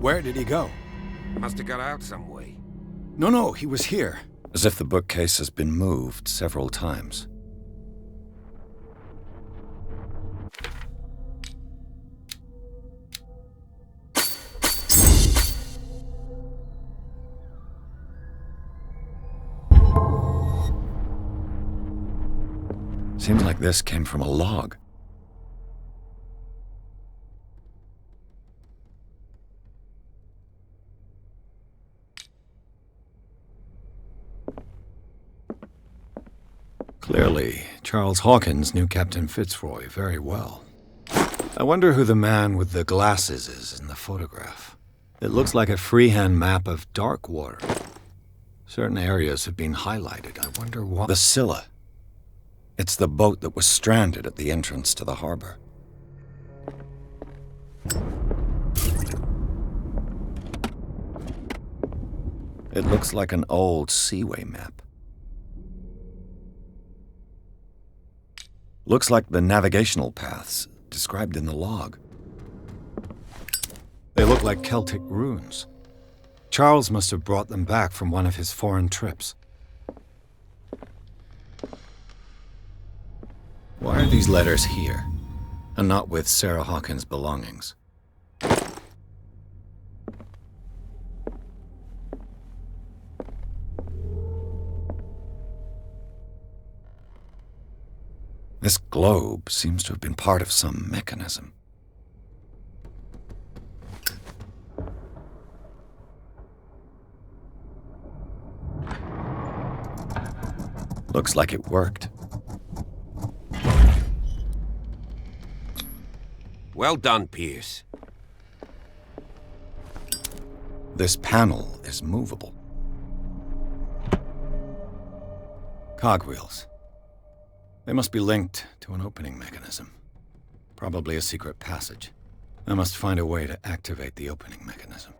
Where did he go? Must have got out some way. No, he was here. As if the bookcase has been moved several times. Seems like this came from a log. Clearly, Charles Hawkins knew Captain Fitzroy very well. I wonder who the man with the glasses is in the photograph. It looks like a freehand map of dark water. Certain areas have been highlighted. I wonder why. The Scylla. It's the boat that was stranded at the entrance to the harbor. It looks like an old seaway map. Looks like the navigational paths described in the log. They look like Celtic runes. Charles must have brought them back from one of his foreign trips. Why are these letters here, and not with Sarah Hawkins' belongings? This globe seems to have been part of some mechanism. Looks like it worked. Well done, Pierce. This panel is movable. Cogwheels. They must be linked to an opening mechanism. Probably a secret passage. I must find a way to activate the opening mechanism.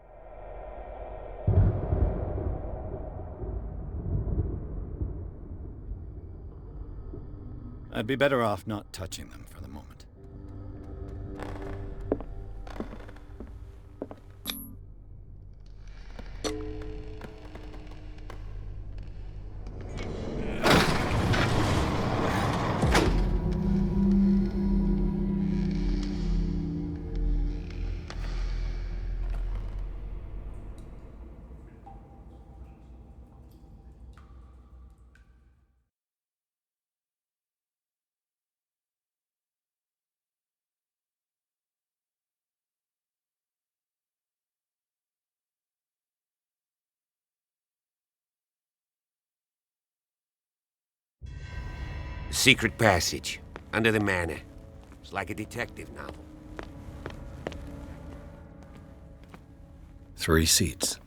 I'd be better off not touching them for the moment. Secret passage, under the manor. It's like a detective novel. 3 seats.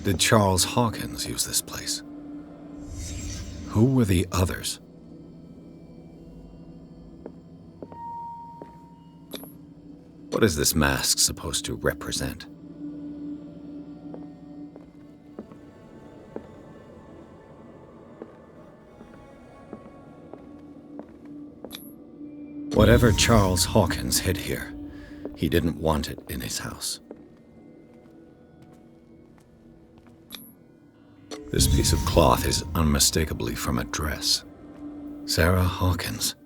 Did Charles Hawkins use this place? Who were the others? What is this mask supposed to represent? Whatever Charles Hawkins hid here, he didn't want it in his house. This piece of cloth is unmistakably from a dress. Sarah Hawkins.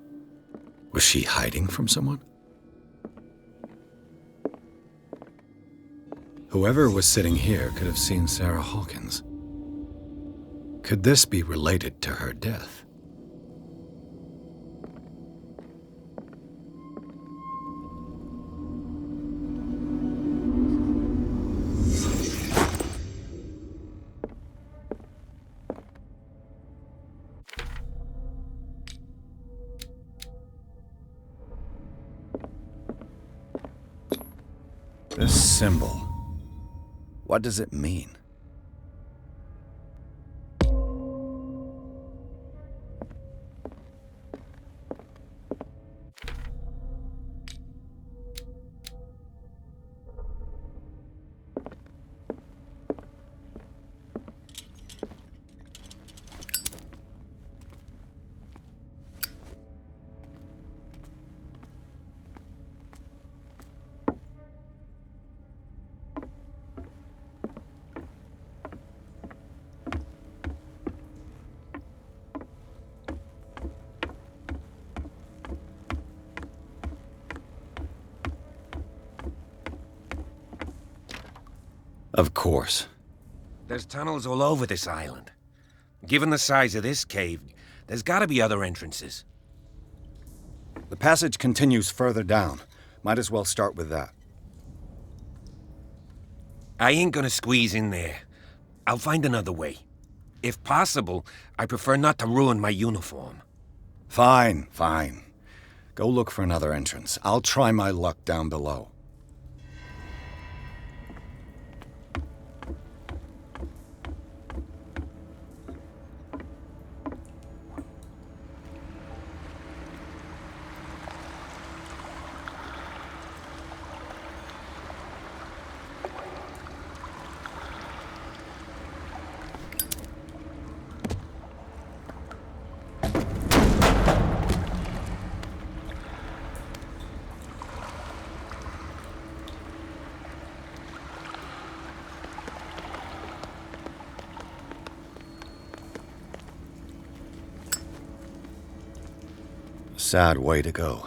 Was she hiding from someone? Whoever was sitting here could have seen Sarah Hawkins. Could this be related to her death? This symbol. What does it mean? Of course. There's tunnels all over this island. Given the size of this cave, there's gotta be other entrances. The passage continues further down. Might as well start with that. I ain't gonna squeeze in there. I'll find another way. If possible, I prefer not to ruin my uniform. Fine. Go look for another entrance. I'll try my luck down below. Sad way to go.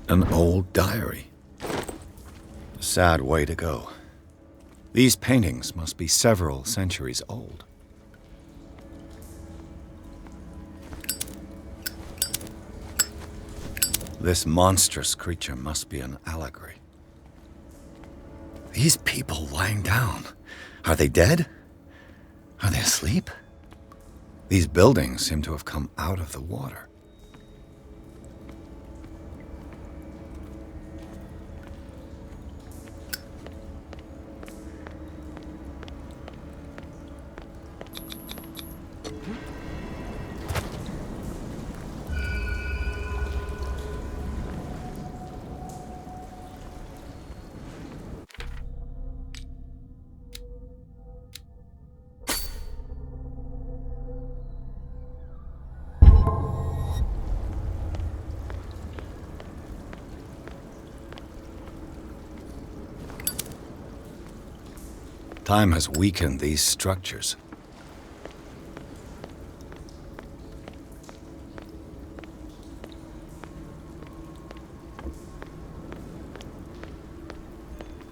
An old diary. Sad way to go. These paintings must be several centuries old. This monstrous creature must be an allegory. These people lying down, are they dead? Are they asleep? These buildings seem to have come out of the water. Time has weakened these structures.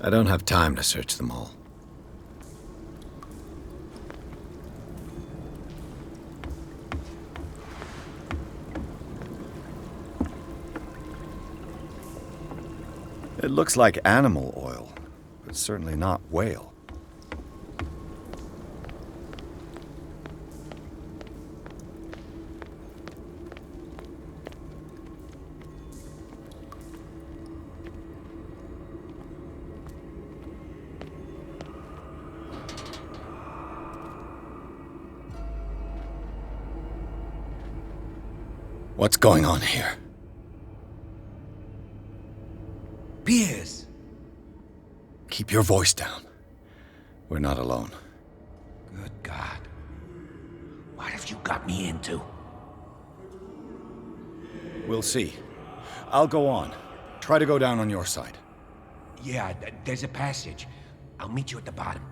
I don't have time to search them all. It looks like animal oil, but certainly not whale. What's going on here? Piers! Keep your voice down. We're not alone. Good God. What have you got me into? We'll see. I'll go on. Try to go down on your side. Yeah, there's a passage. I'll meet you at the bottom.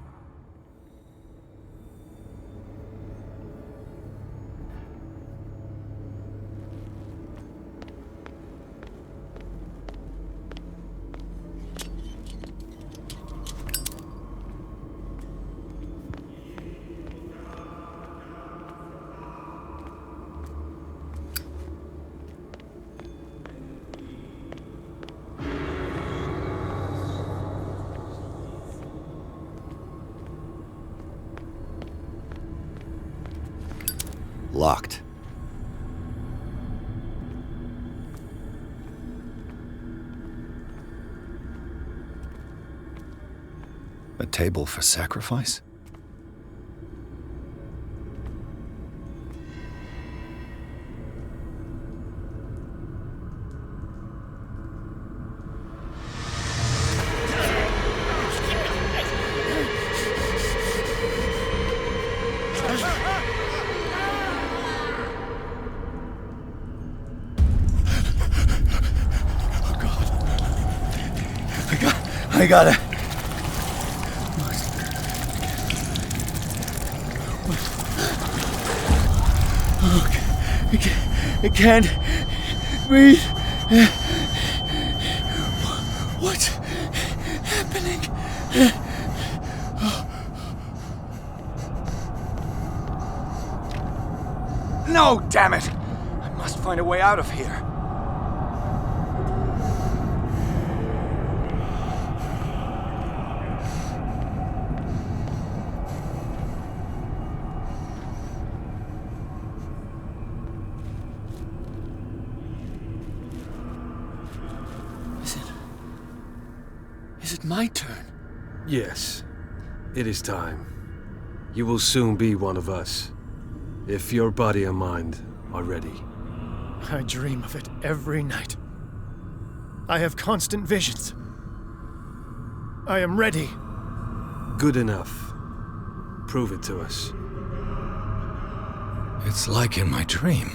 Locked. A table for sacrifice? I got it. I can't breathe. What's happening? No, damn it! I must find a way out of here. Is it my turn? Yes, it is time. You will soon be one of us, if your body and mind are ready. I dream of it every night. I have constant visions. I am ready. Good enough. Prove it to us. It's like in my dream.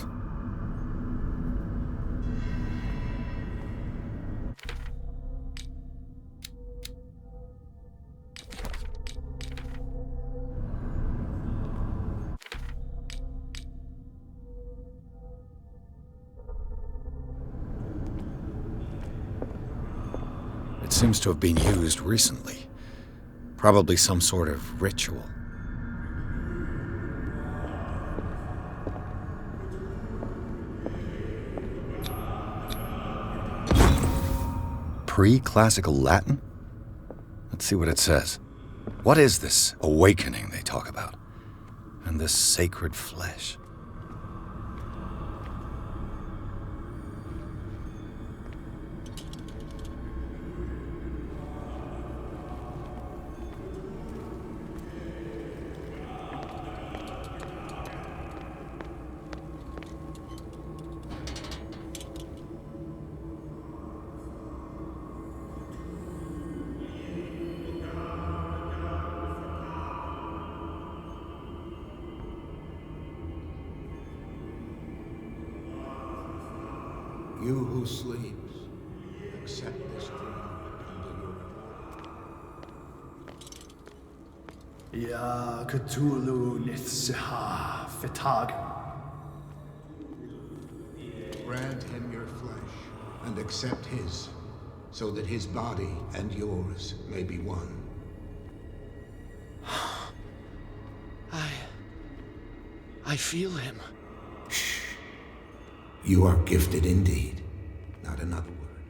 It seems to have been used recently. Probably some sort of ritual. Pre-classical Latin? Let's see what it says. What is this awakening they talk about? And this sacred flesh? You who sleeps, accept this dream under your Ya Cthulhu Negativное. Grant him your flesh and accept his, so that his body and yours may be one. I feel him. You are gifted indeed. Not another word.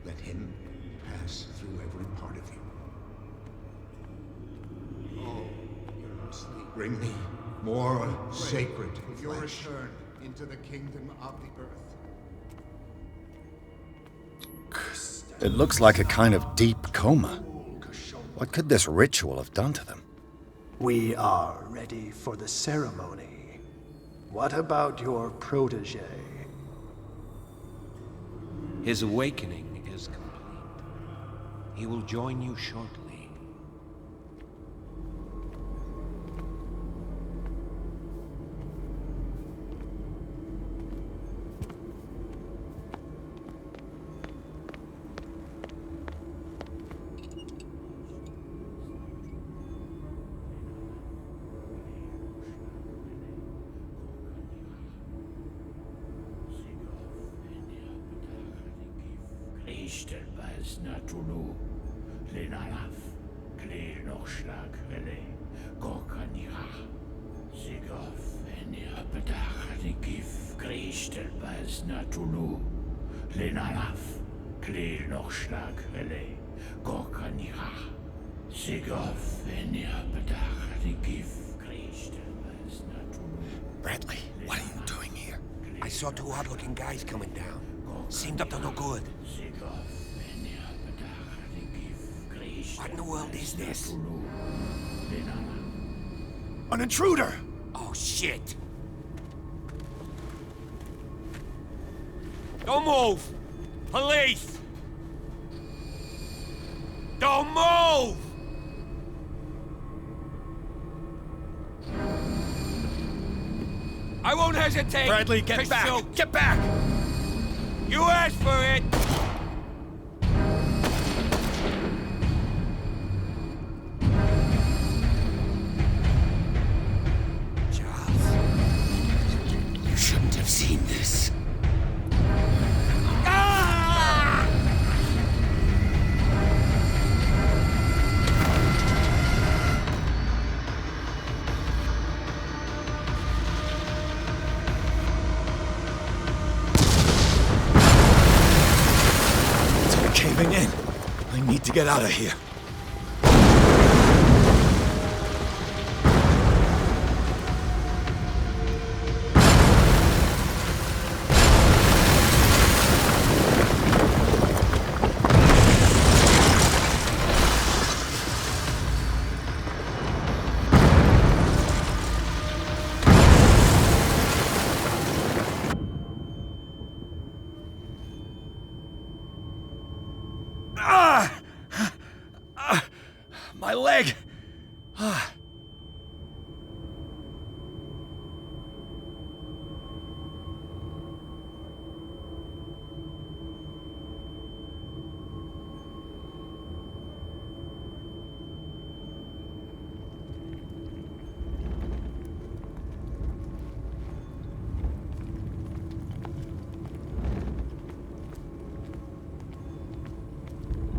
Let him pass through every part of you. Oh, sleep. Bring me more sacred with your flesh. return into the kingdom of the earth. It looks like a kind of deep coma. What could this ritual have done to them? We are ready for the ceremony. What about your protege? His awakening is complete. He will join you shortly. Ijtelbaz natunu, lenalaf, kle nochschlag rele, gorkanira, sigov, enia bedach gif, Ijtelbaz natunu, lenalaf, kle nochschlag rele, gorkanira, sigov, enia bedach gif, Ijtelbaz natunu. Bradley, what are you doing here? I saw two odd-looking guys coming down. Seemed up to no good. What in the world is this? An intruder! Oh, shit! Don't move! Police! Don't move! I won't hesitate! Bradley, get back! Shoot. Get back! You asked for it! Charles, you shouldn't have seen this. Ah! need to get out of here. My leg!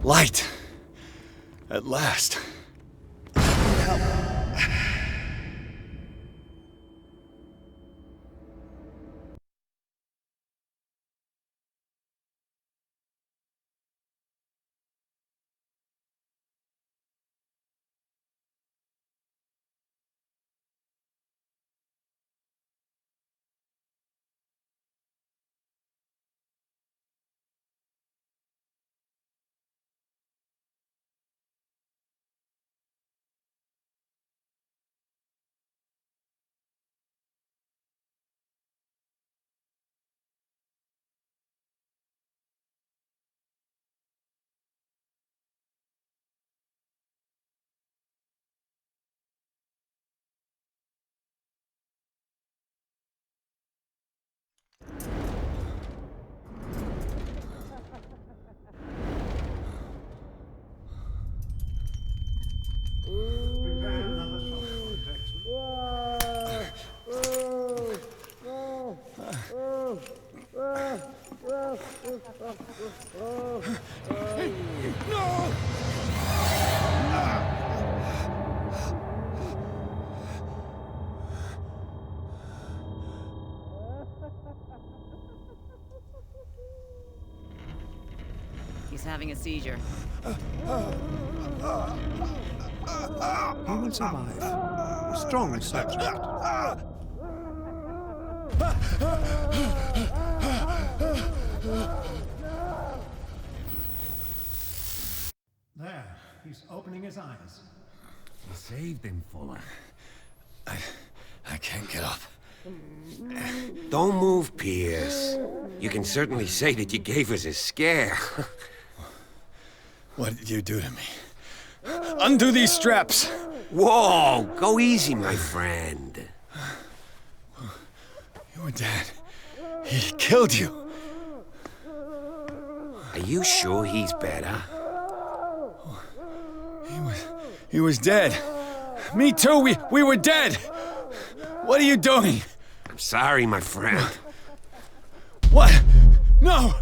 Light! At last. He's having a seizure. He will survive. Strong subject. There, he's opening his eyes. You saved him, Fuller. I can't get up. Don't move, Pierce. You can certainly say that you gave us a scare. What did you do to me? Undo these straps! Whoa! Go easy, my friend. You were dead. He killed you. Are you sure he's better? He was dead. Me too, we were dead! What are you doing? I'm sorry, my friend. What? No!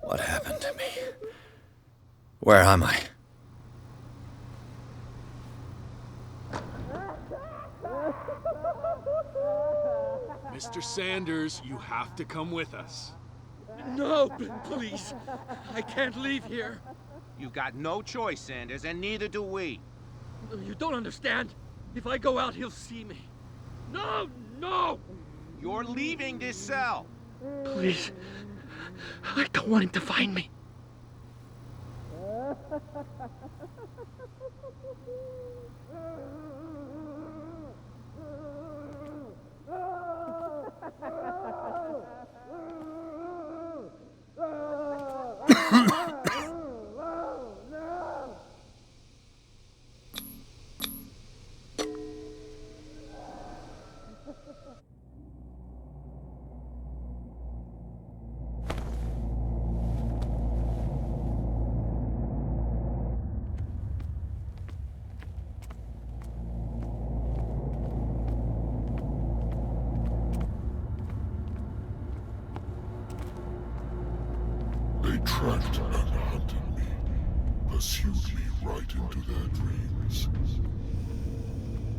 What happened to me? Where am I? Mr. Sanders, you have to come with us. No, please. I can't leave here. You got no choice, Sanders, and neither do we. You don't understand. If I go out, he'll see me. No, no! You're leaving this cell. Please. I don't want him to find me. tracked and hunted me, pursued me right into their dreams.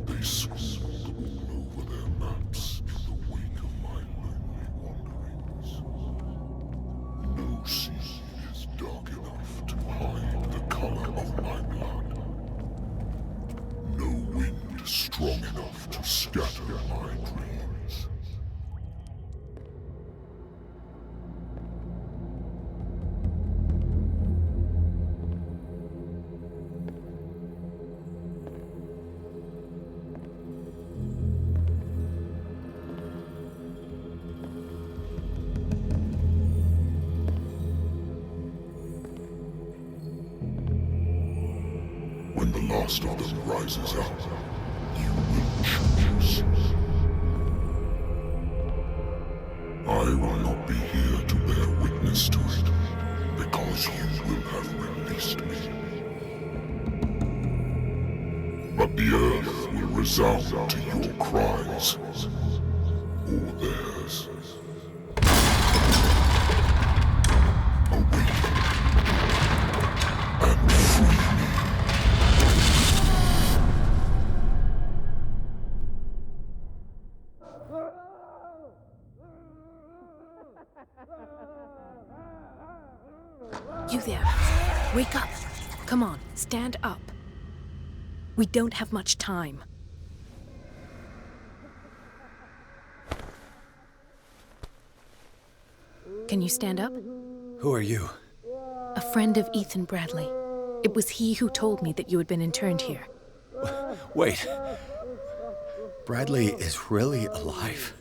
They scribbled all over their maps in the wake of my lonely wanderings. No sea is dark enough to hide the color of my blood. No wind strong enough to scatter my dreams. When the last of them rises up, you will choose. I will not be here to bear witness to it, because you will have released me. But the earth will resound to your cries, or theirs. Awake and free me. You there. Wake up. Come on, stand up. We don't have much time. Can you stand up? Who are you? A friend of Ethan Bradley. It was he who told me that you had been interned here. Wait. Bradley is really alive?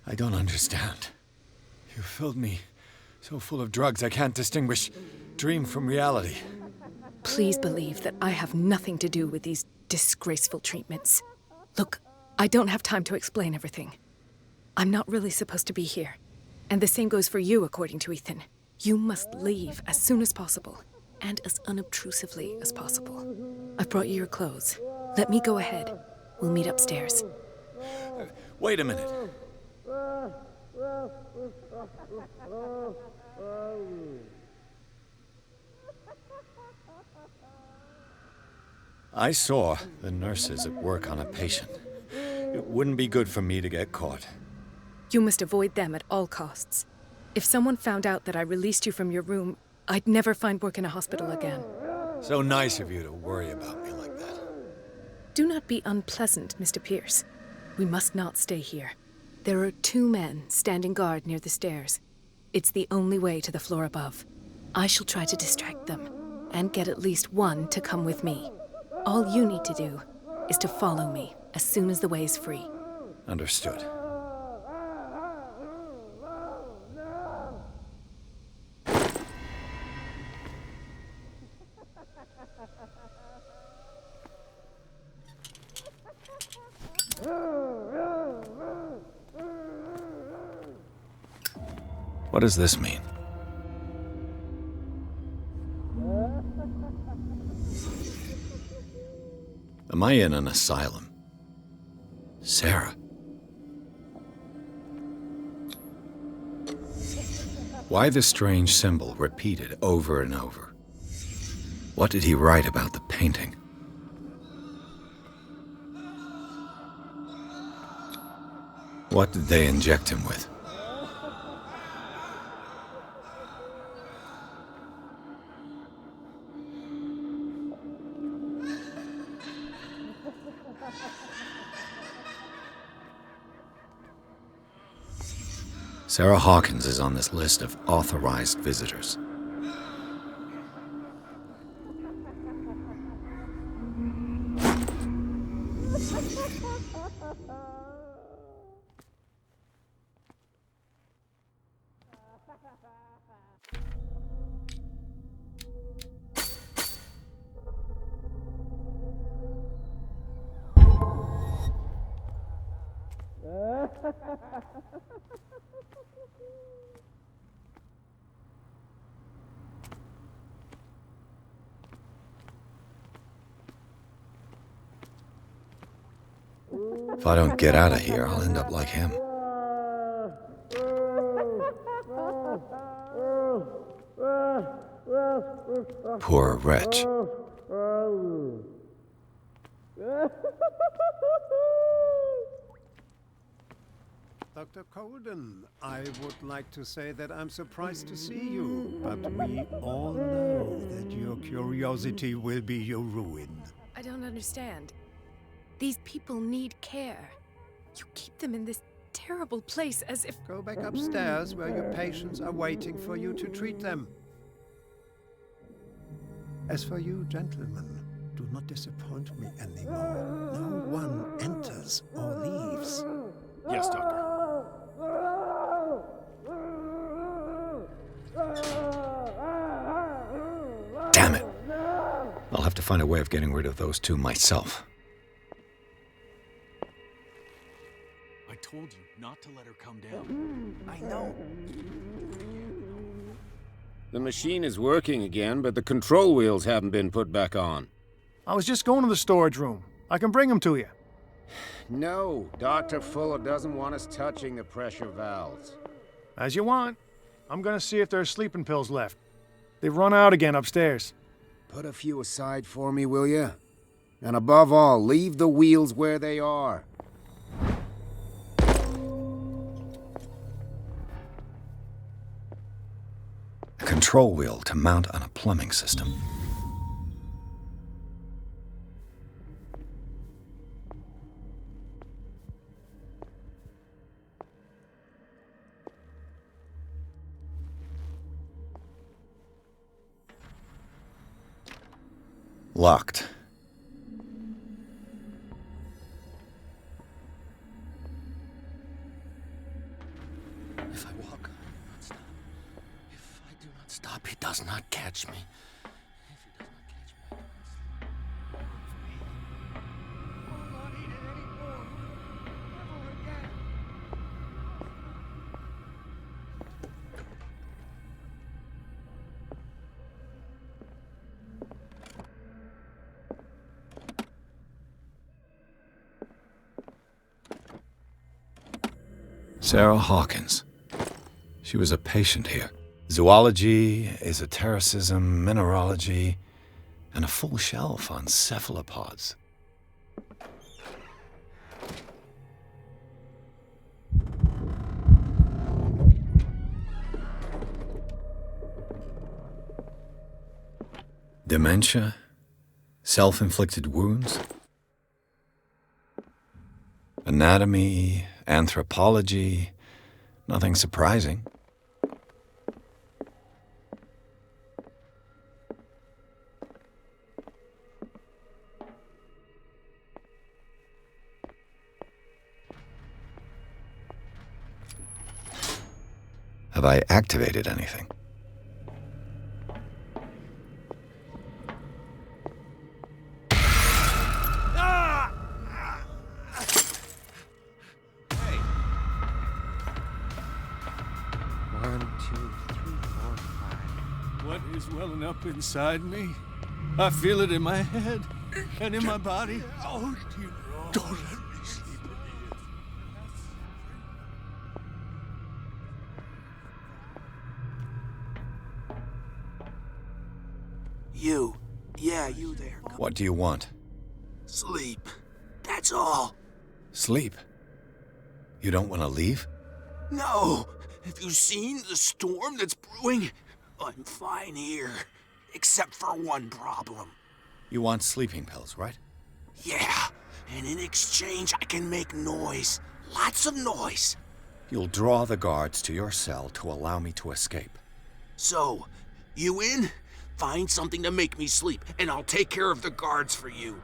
I don't understand. You filled me so full of drugs I can't distinguish dream from reality. Please believe that I have nothing to do with these disgraceful treatments. Look, I don't have time to explain everything. I'm not really supposed to be here. And the same goes for you, according to Ethan. You must leave as soon as possible, and as unobtrusively as possible. I've brought you your clothes. Let me go ahead. We'll meet upstairs. Wait a minute. I saw the nurses at work on a patient. It wouldn't be good for me to get caught. You must avoid them at all costs. If someone found out that I released you from your room, I'd never find work in a hospital again. So nice of you to worry about me like that. Do not be unpleasant, Mr. Pierce. We must not stay here. There are 2 men standing guard near the stairs. It's the only way to the floor above. I shall try to distract them, and get at least one to come with me. All you need to do is to follow me as soon as the way is free. Understood. What does this mean? Am I in an asylum? Sarah? Why the strange symbol repeated over and over? What did he write about the painting? What did they inject him with? Sarah Hawkins is on this list of authorized visitors. If I don't get out of here, I'll end up like him. Poor wretch. Dr. Colden, I would like to say that I'm surprised to see you, but we all know that your curiosity will be your ruin. I don't understand. These people need care. You keep them in this terrible place as if... Go back upstairs where your patients are waiting for you to treat them. As for you, gentlemen, do not disappoint me anymore. No one enters or leaves. Yes, Doctor. Damn it! I'll have to find a way of getting rid of those two myself. I told you not to let her come down. I know. The machine is working again, but the control wheels haven't been put back on. I was just going to the storage room. I can bring them to you. No, Dr. Fuller doesn't want us touching the pressure valves. As you want. I'm gonna see if there's sleeping pills left. They've run out again upstairs. Put a few aside for me, will you? And above all, leave the wheels where they are. A control wheel to mount on a plumbing system. Locked. If I walk, I will not stop. If I do not stop, he does not catch me. If he does not catch me, I will not sleep. I will not eat it anymore. Never again. Sarah Hawkins. She was a patient here. Zoology, esotericism, mineralogy, and a full shelf on cephalopods. Dementia? Self-inflicted wounds? Anatomy, anthropology, nothing surprising. Have I activated anything? What is welling up inside me? I feel it in my head and in my body. Oh, don't let me sleep in here. You. Yeah, you there. What do you want? Sleep. That's all. Sleep? You don't want to leave? No. Have you seen the storm that's brewing? I'm fine here. Except for one problem. You want sleeping pills, right? Yeah. And in exchange, I can make noise. Lots of noise. You'll draw the guards to your cell to allow me to escape. So, you in? Find something to make me sleep, and I'll take care of the guards for you.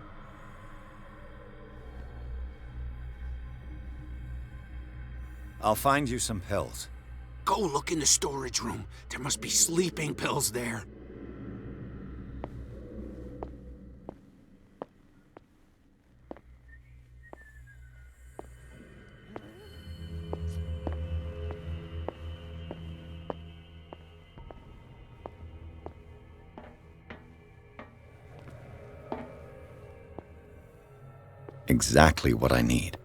I'll find you some pills. Go look in the storage room. There must be sleeping pills there. Exactly what I need.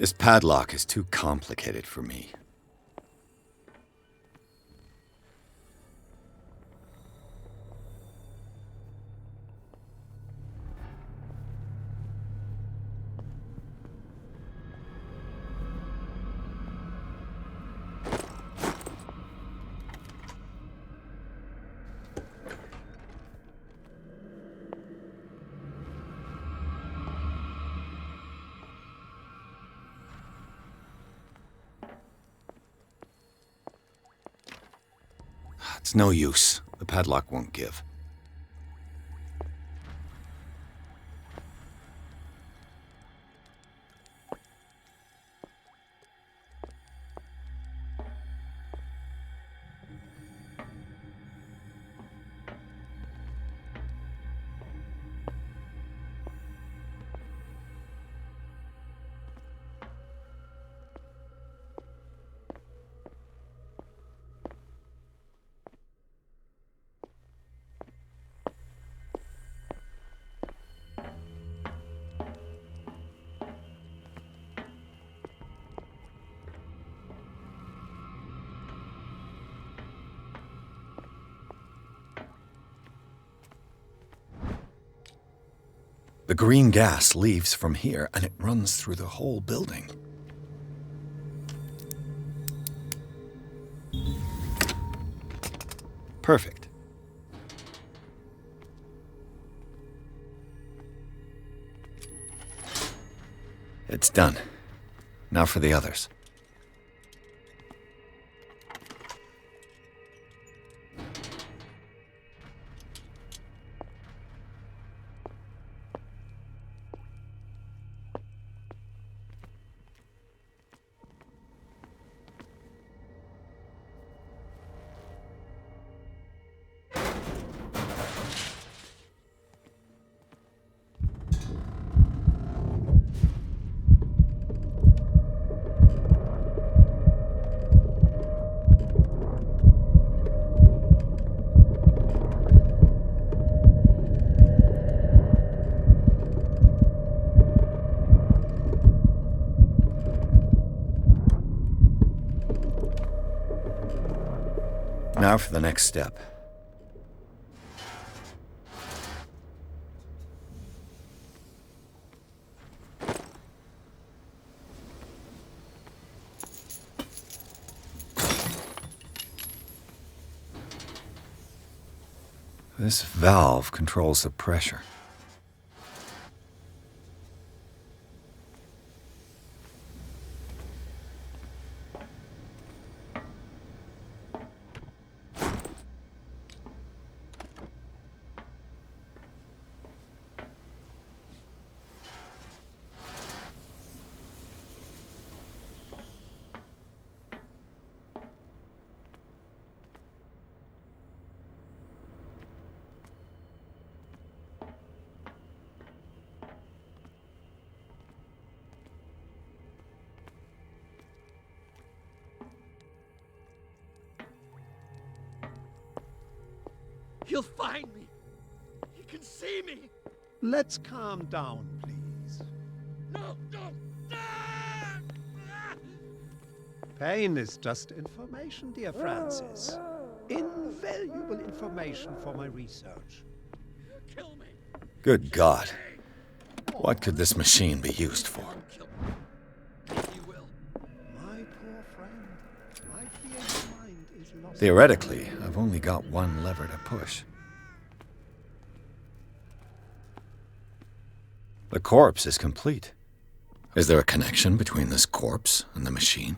This padlock is too complicated for me. It's no use. The padlock won't give. The green gas leaves from here, and it runs through the whole building. Perfect. It's done. Now for the others. Now for the next step. This valve controls the pressure. He'll find me. He can see me. Let's calm down, please. No, no. Pain is just information, dear Francis. Invaluable information for my research. Kill me. Good God. What could this machine be used for? My poor friend, my creative mind is lost. Theoretically, I've only got one lever to push. The corpse is complete. Is there a connection between this corpse and the machine?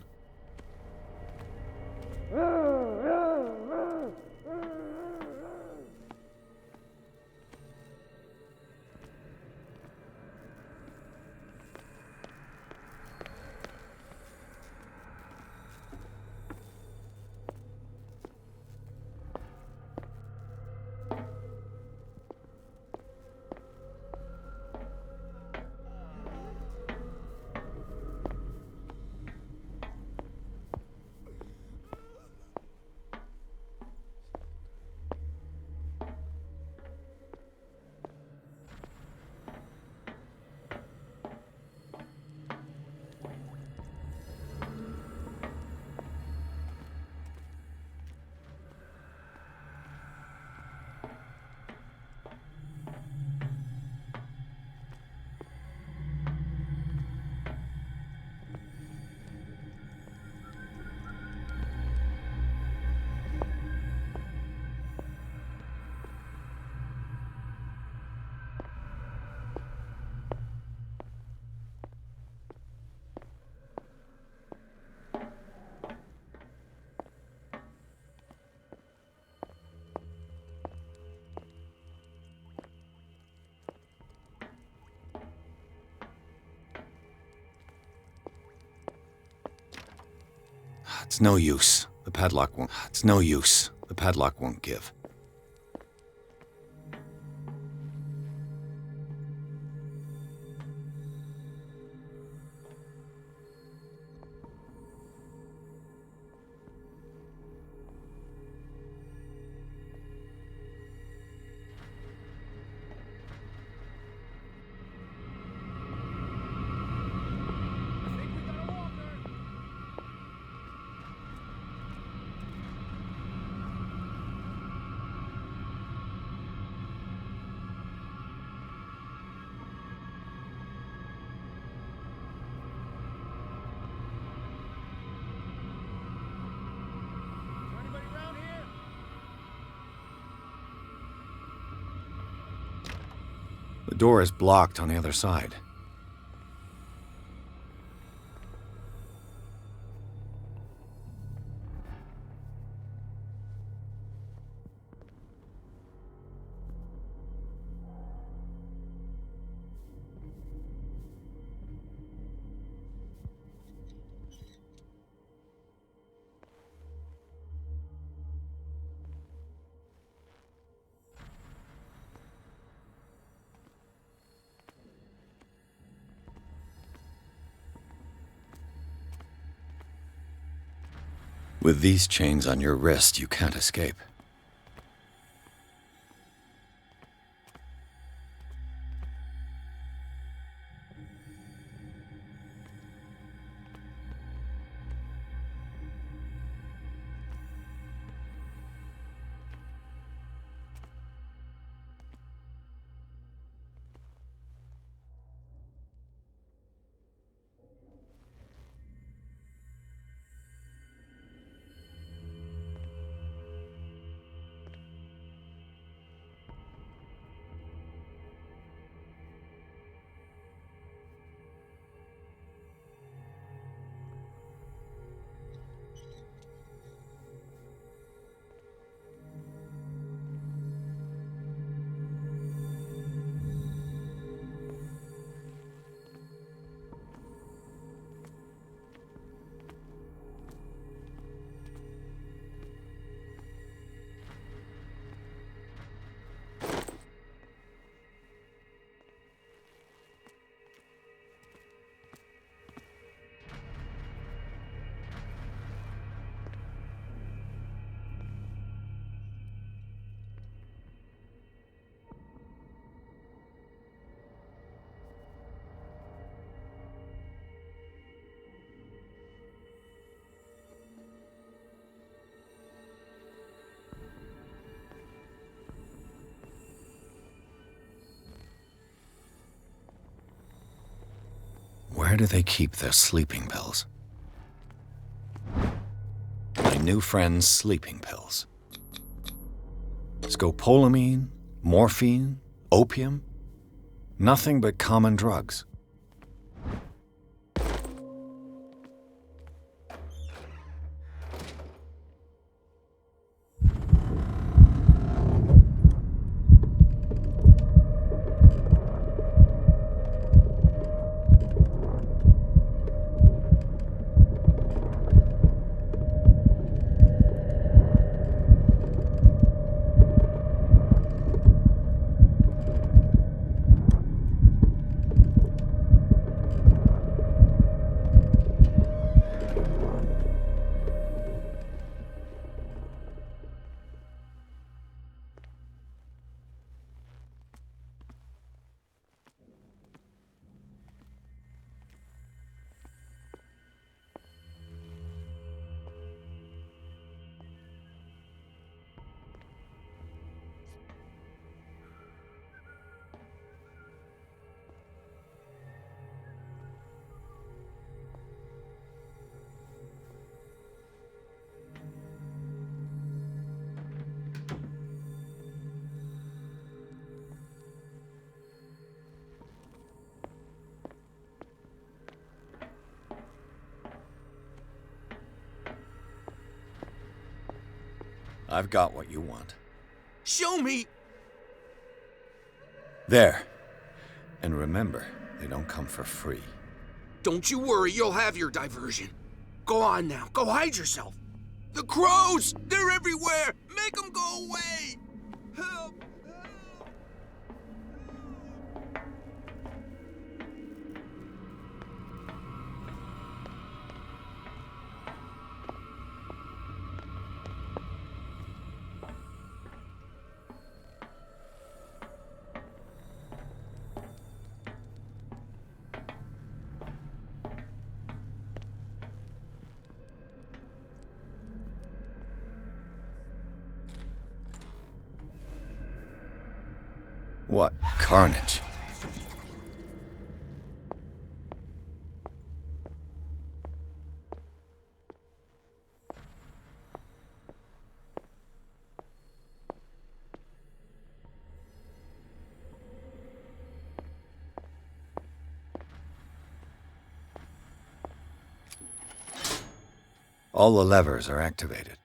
It's no use. The padlock won't... It's no use. The padlock won't give. The door is blocked on the other side. With these chains on your wrist, you can't escape. Where do they keep their sleeping pills? My new friend's sleeping pills. Scopolamine, morphine, opium. Nothing but common drugs. I've got what you want. Show me! There. And remember, they don't come for free. Don't you worry, you'll have your diversion. Go on now. Go hide yourself. The crows! They're everywhere! Make them go away! Help! What carnage. All the levers are activated.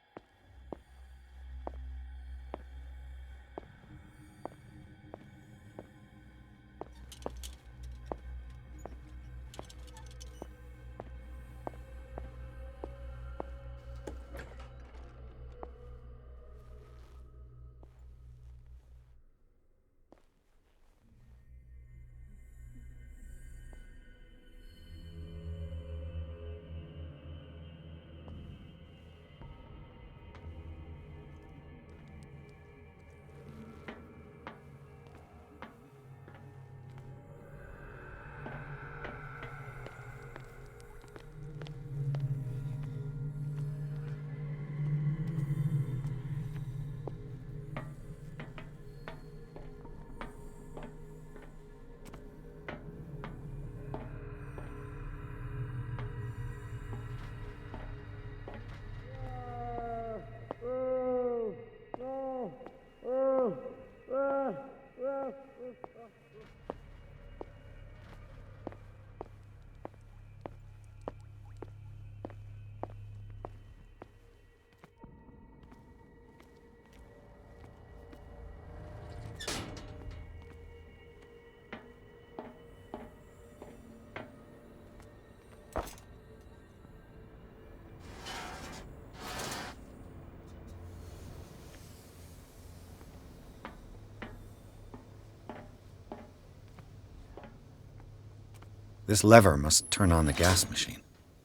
This lever must turn on the gas machine.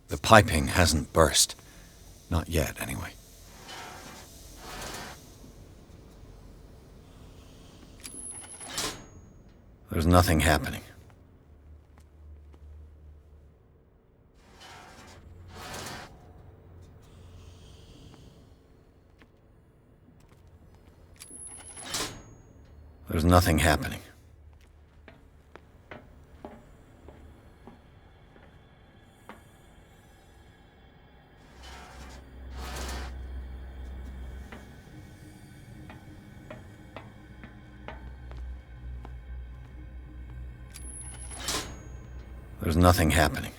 The piping hasn't burst. Not yet, anyway. There's nothing happening. There's nothing happening. There's nothing happening.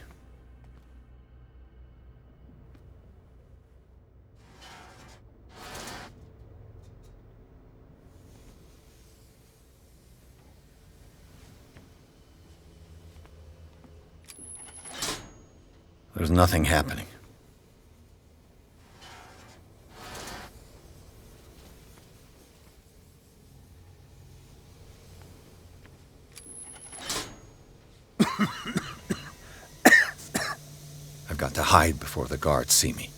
There's nothing happening. I've got to hide before the guards see me.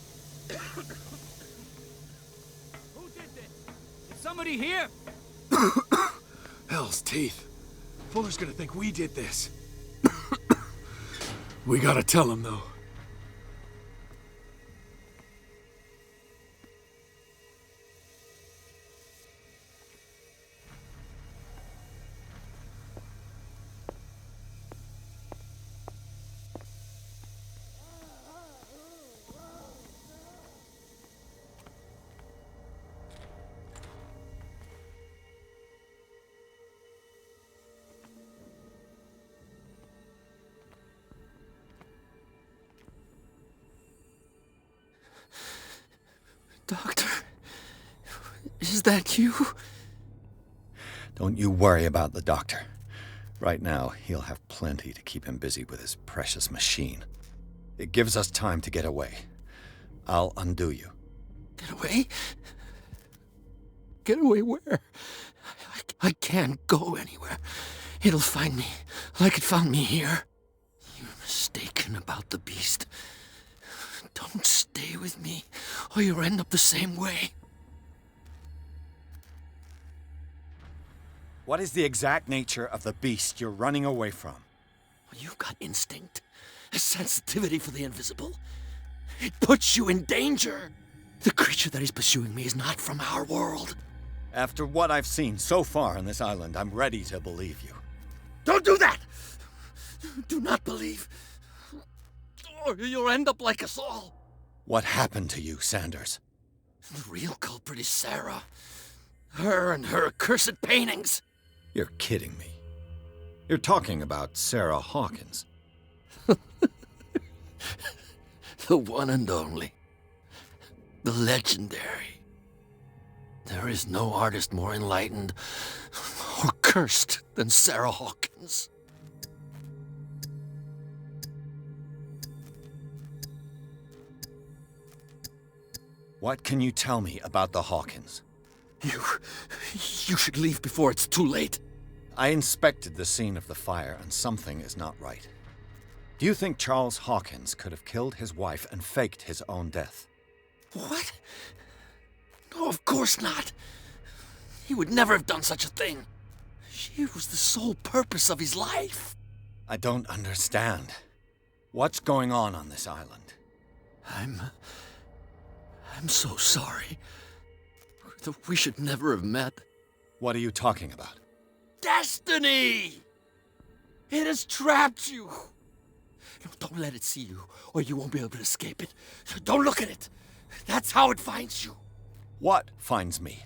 Who did this? Is somebody here? Hell's teeth. Fuller's gonna think we did this. We gotta tell him, though. Doctor, is that you? Don't you worry about the doctor. Right now, he'll have plenty to keep him busy with his precious machine. It gives us time to get away. I'll undo you. Get away? Get away where? I can't go anywhere. It'll find me, like it found me here. You're mistaken about the beast. Don't stay with me, or you'll end up the same way. What is the exact nature of the beast you're running away from? You've got instinct, a sensitivity for the invisible. It puts you in danger. The creature that is pursuing me is not from our world. After what I've seen so far on this island, I'm ready to believe you. Don't do that! Do not believe, or you'll end up like us all. What happened to you, Sanders? The real culprit is Sarah. Her and her accursed paintings. You're kidding me. You're talking about Sarah Hawkins. The one and only. The legendary. There is no artist more enlightened or cursed than Sarah Hawkins. What can you tell me about the Hawkins? You should leave before it's too late. I inspected the scene of the fire, and something is not right. Do you think Charles Hawkins could have killed his wife and faked his own death? What? No, of course not. He would never have done such a thing. She was the sole purpose of his life. I don't understand. What's going on this island? I'm so sorry. We should never have met. What are you talking about? Destiny! It has trapped you. No, don't let it see you, or you won't be able to escape it. Don't look at it. That's how it finds you. What finds me?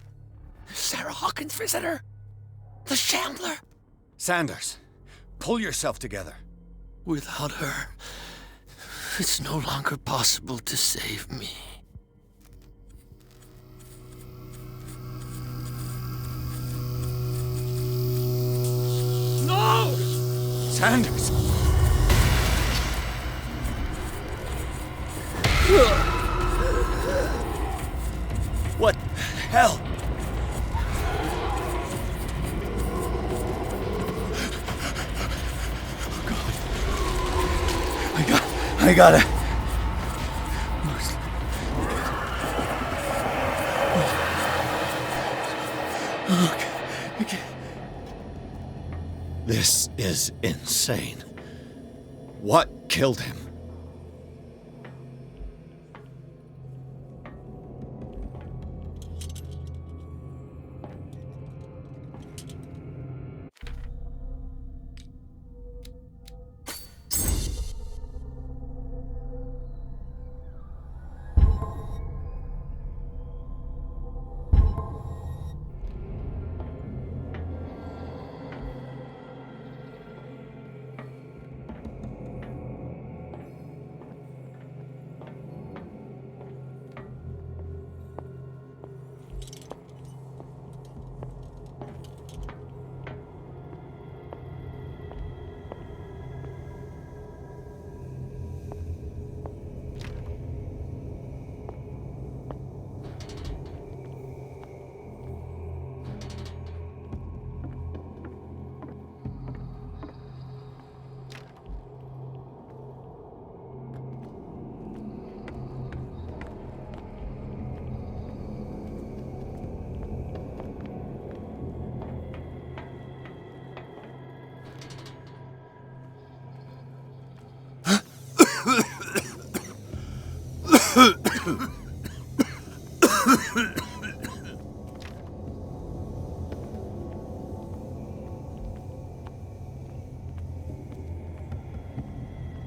Sarah Hawkins' visitor. The Shambler. Sanders, pull yourself together. Without her, it's no longer possible to save me. No! Sanders! What the hell? I gotta... Okay. This is insane. What killed him?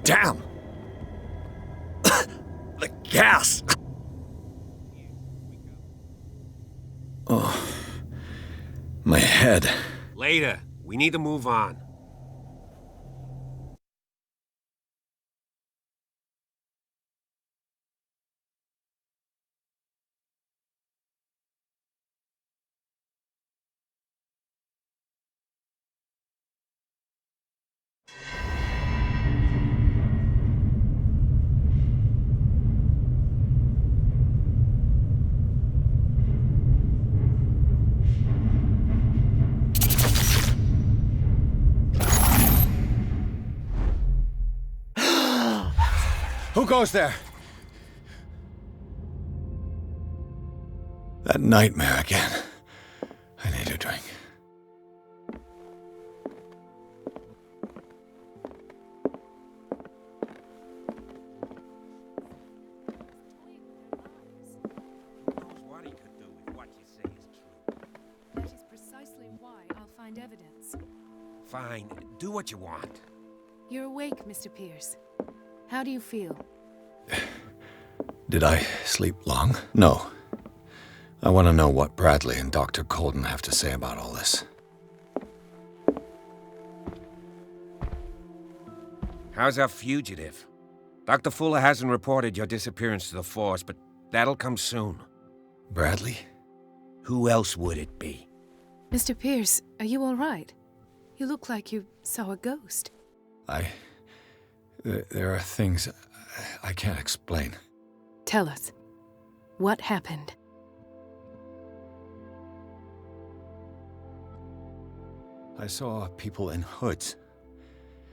Damn! The gas! Oh, my head. Later. We need to move on. Who goes there? That nightmare again. I need a drink. That is precisely why I'll find evidence. Fine, do what you want. You're awake, Mr. Pierce. How do you feel? Did I sleep long? No. I want to know what Bradley and Dr. Colden have to say about all this. How's our fugitive? Dr. Fuller hasn't reported your disappearance to the force, but that'll come soon. Bradley? Who else would it be? Mr. Pierce, are you all right? You look like you saw a ghost. There are things I can't explain. Tell us. What happened? I saw people in hoods.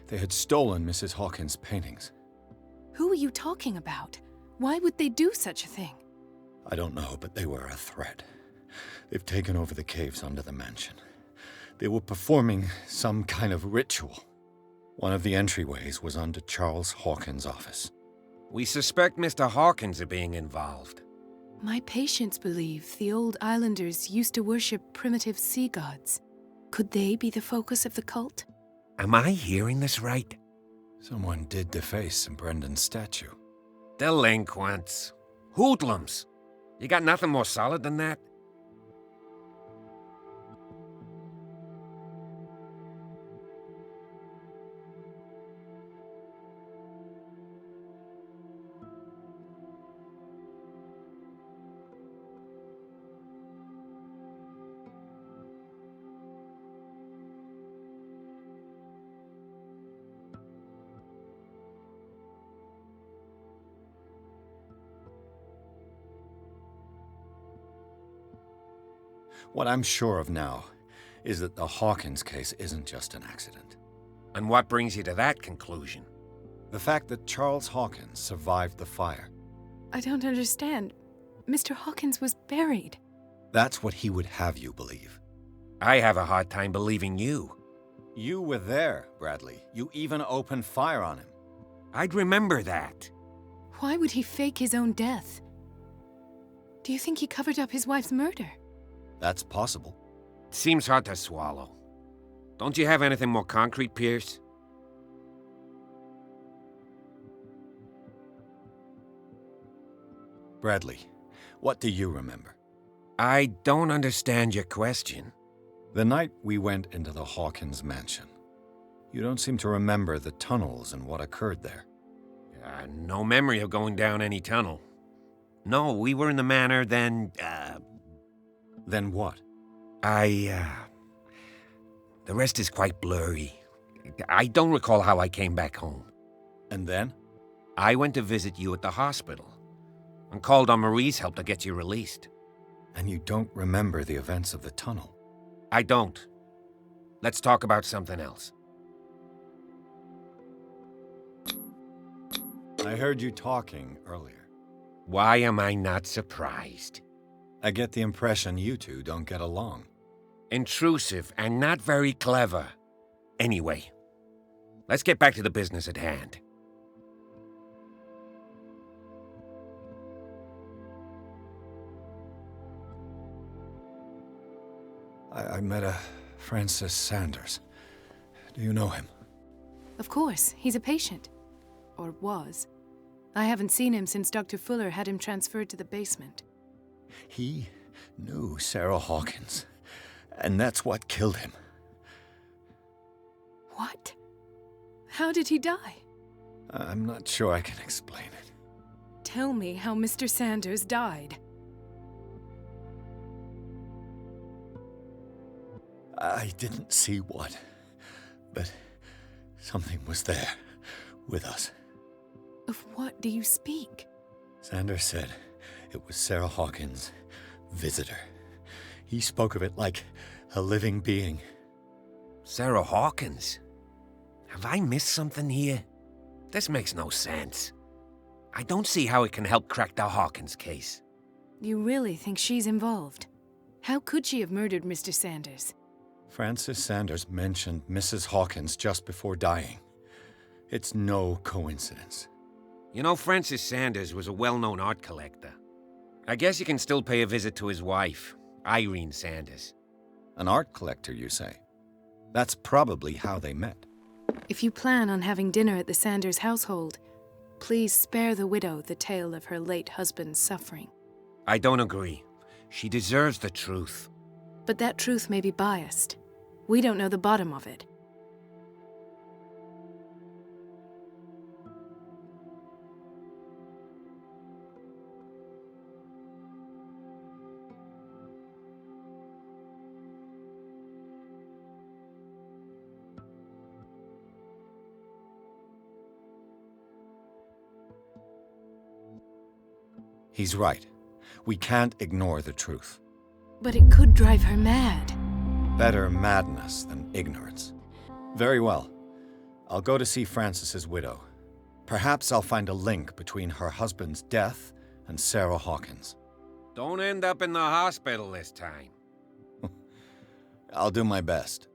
They had stolen Mrs. Hawkins' paintings. Who are you talking about? Why would they do such a thing? I don't know, but they were a threat. They've taken over the caves under the mansion. They were performing some kind of ritual. One of the entryways was under Charles Hawkins' office. We suspect Mr. Hawkins of being involved. My patients believe the old islanders used to worship primitive sea gods. Could they be the focus of the cult? Am I hearing this right? Someone did deface Brendan's statue. Delinquents. Hoodlums. You got nothing more solid than that? What I'm sure of now is that the Hawkins case isn't just an accident. And what brings you to that conclusion? The fact that Charles Hawkins survived the fire. I don't understand. Mr. Hawkins was buried. That's what he would have you believe. I have a hard time believing you. You were there, Bradley. You even opened fire on him. I'd remember that. Why would he fake his own death? Do you think he covered up his wife's murder? That's possible. Seems hard to swallow. Don't you have anything more concrete, Pierce? Bradley, what do you remember? I don't understand your question. The night we went into the Hawkins mansion. You don't seem to remember the tunnels and what occurred there. No memory of going down any tunnel. No, we were in the manor, then, Then what? The rest is quite blurry. I don't recall how I came back home. And then? I went to visit you at the hospital and called on Marie's help to get you released. And you don't remember the events of the tunnel? I don't. Let's talk about something else. I heard you talking earlier. Why am I not surprised? I get the impression you two don't get along. Intrusive and not very clever. Anyway, let's get back to the business at hand. I met a Francis Sanders. Do you know him? Of course, he's a patient. Or was. I haven't seen him since Dr. Fuller had him transferred to the basement. He knew Sarah Hawkins, and that's what killed him. What? How did he die? I'm not sure I can explain it. Tell me how Mr. Sanders died. I didn't see what, but something was there with us. Of what do you speak? Sanders said it was Sarah Hawkins' visitor. He spoke of it like a living being. Sarah Hawkins? Have I missed something here? This makes no sense. I don't see how it can help crack the Hawkins case. You really think she's involved? How could she have murdered Mr. Sanders? Francis Sanders mentioned Mrs. Hawkins just before dying. It's no coincidence. You know, Francis Sanders was a well-known art collector. I guess you can still pay a visit to his wife, Irene Sanders. An art collector, you say? That's probably how they met. If you plan on having dinner at the Sanders household, please spare the widow the tale of her late husband's suffering. I don't agree. She deserves the truth. But that truth may be biased. We don't know the bottom of it. He's right. We can't ignore the truth. But it could drive her mad. Better madness than ignorance. Very well. I'll go to see Francis's widow. Perhaps I'll find a link between her husband's death and Sarah Hawkins. Don't end up in the hospital this time. I'll do my best.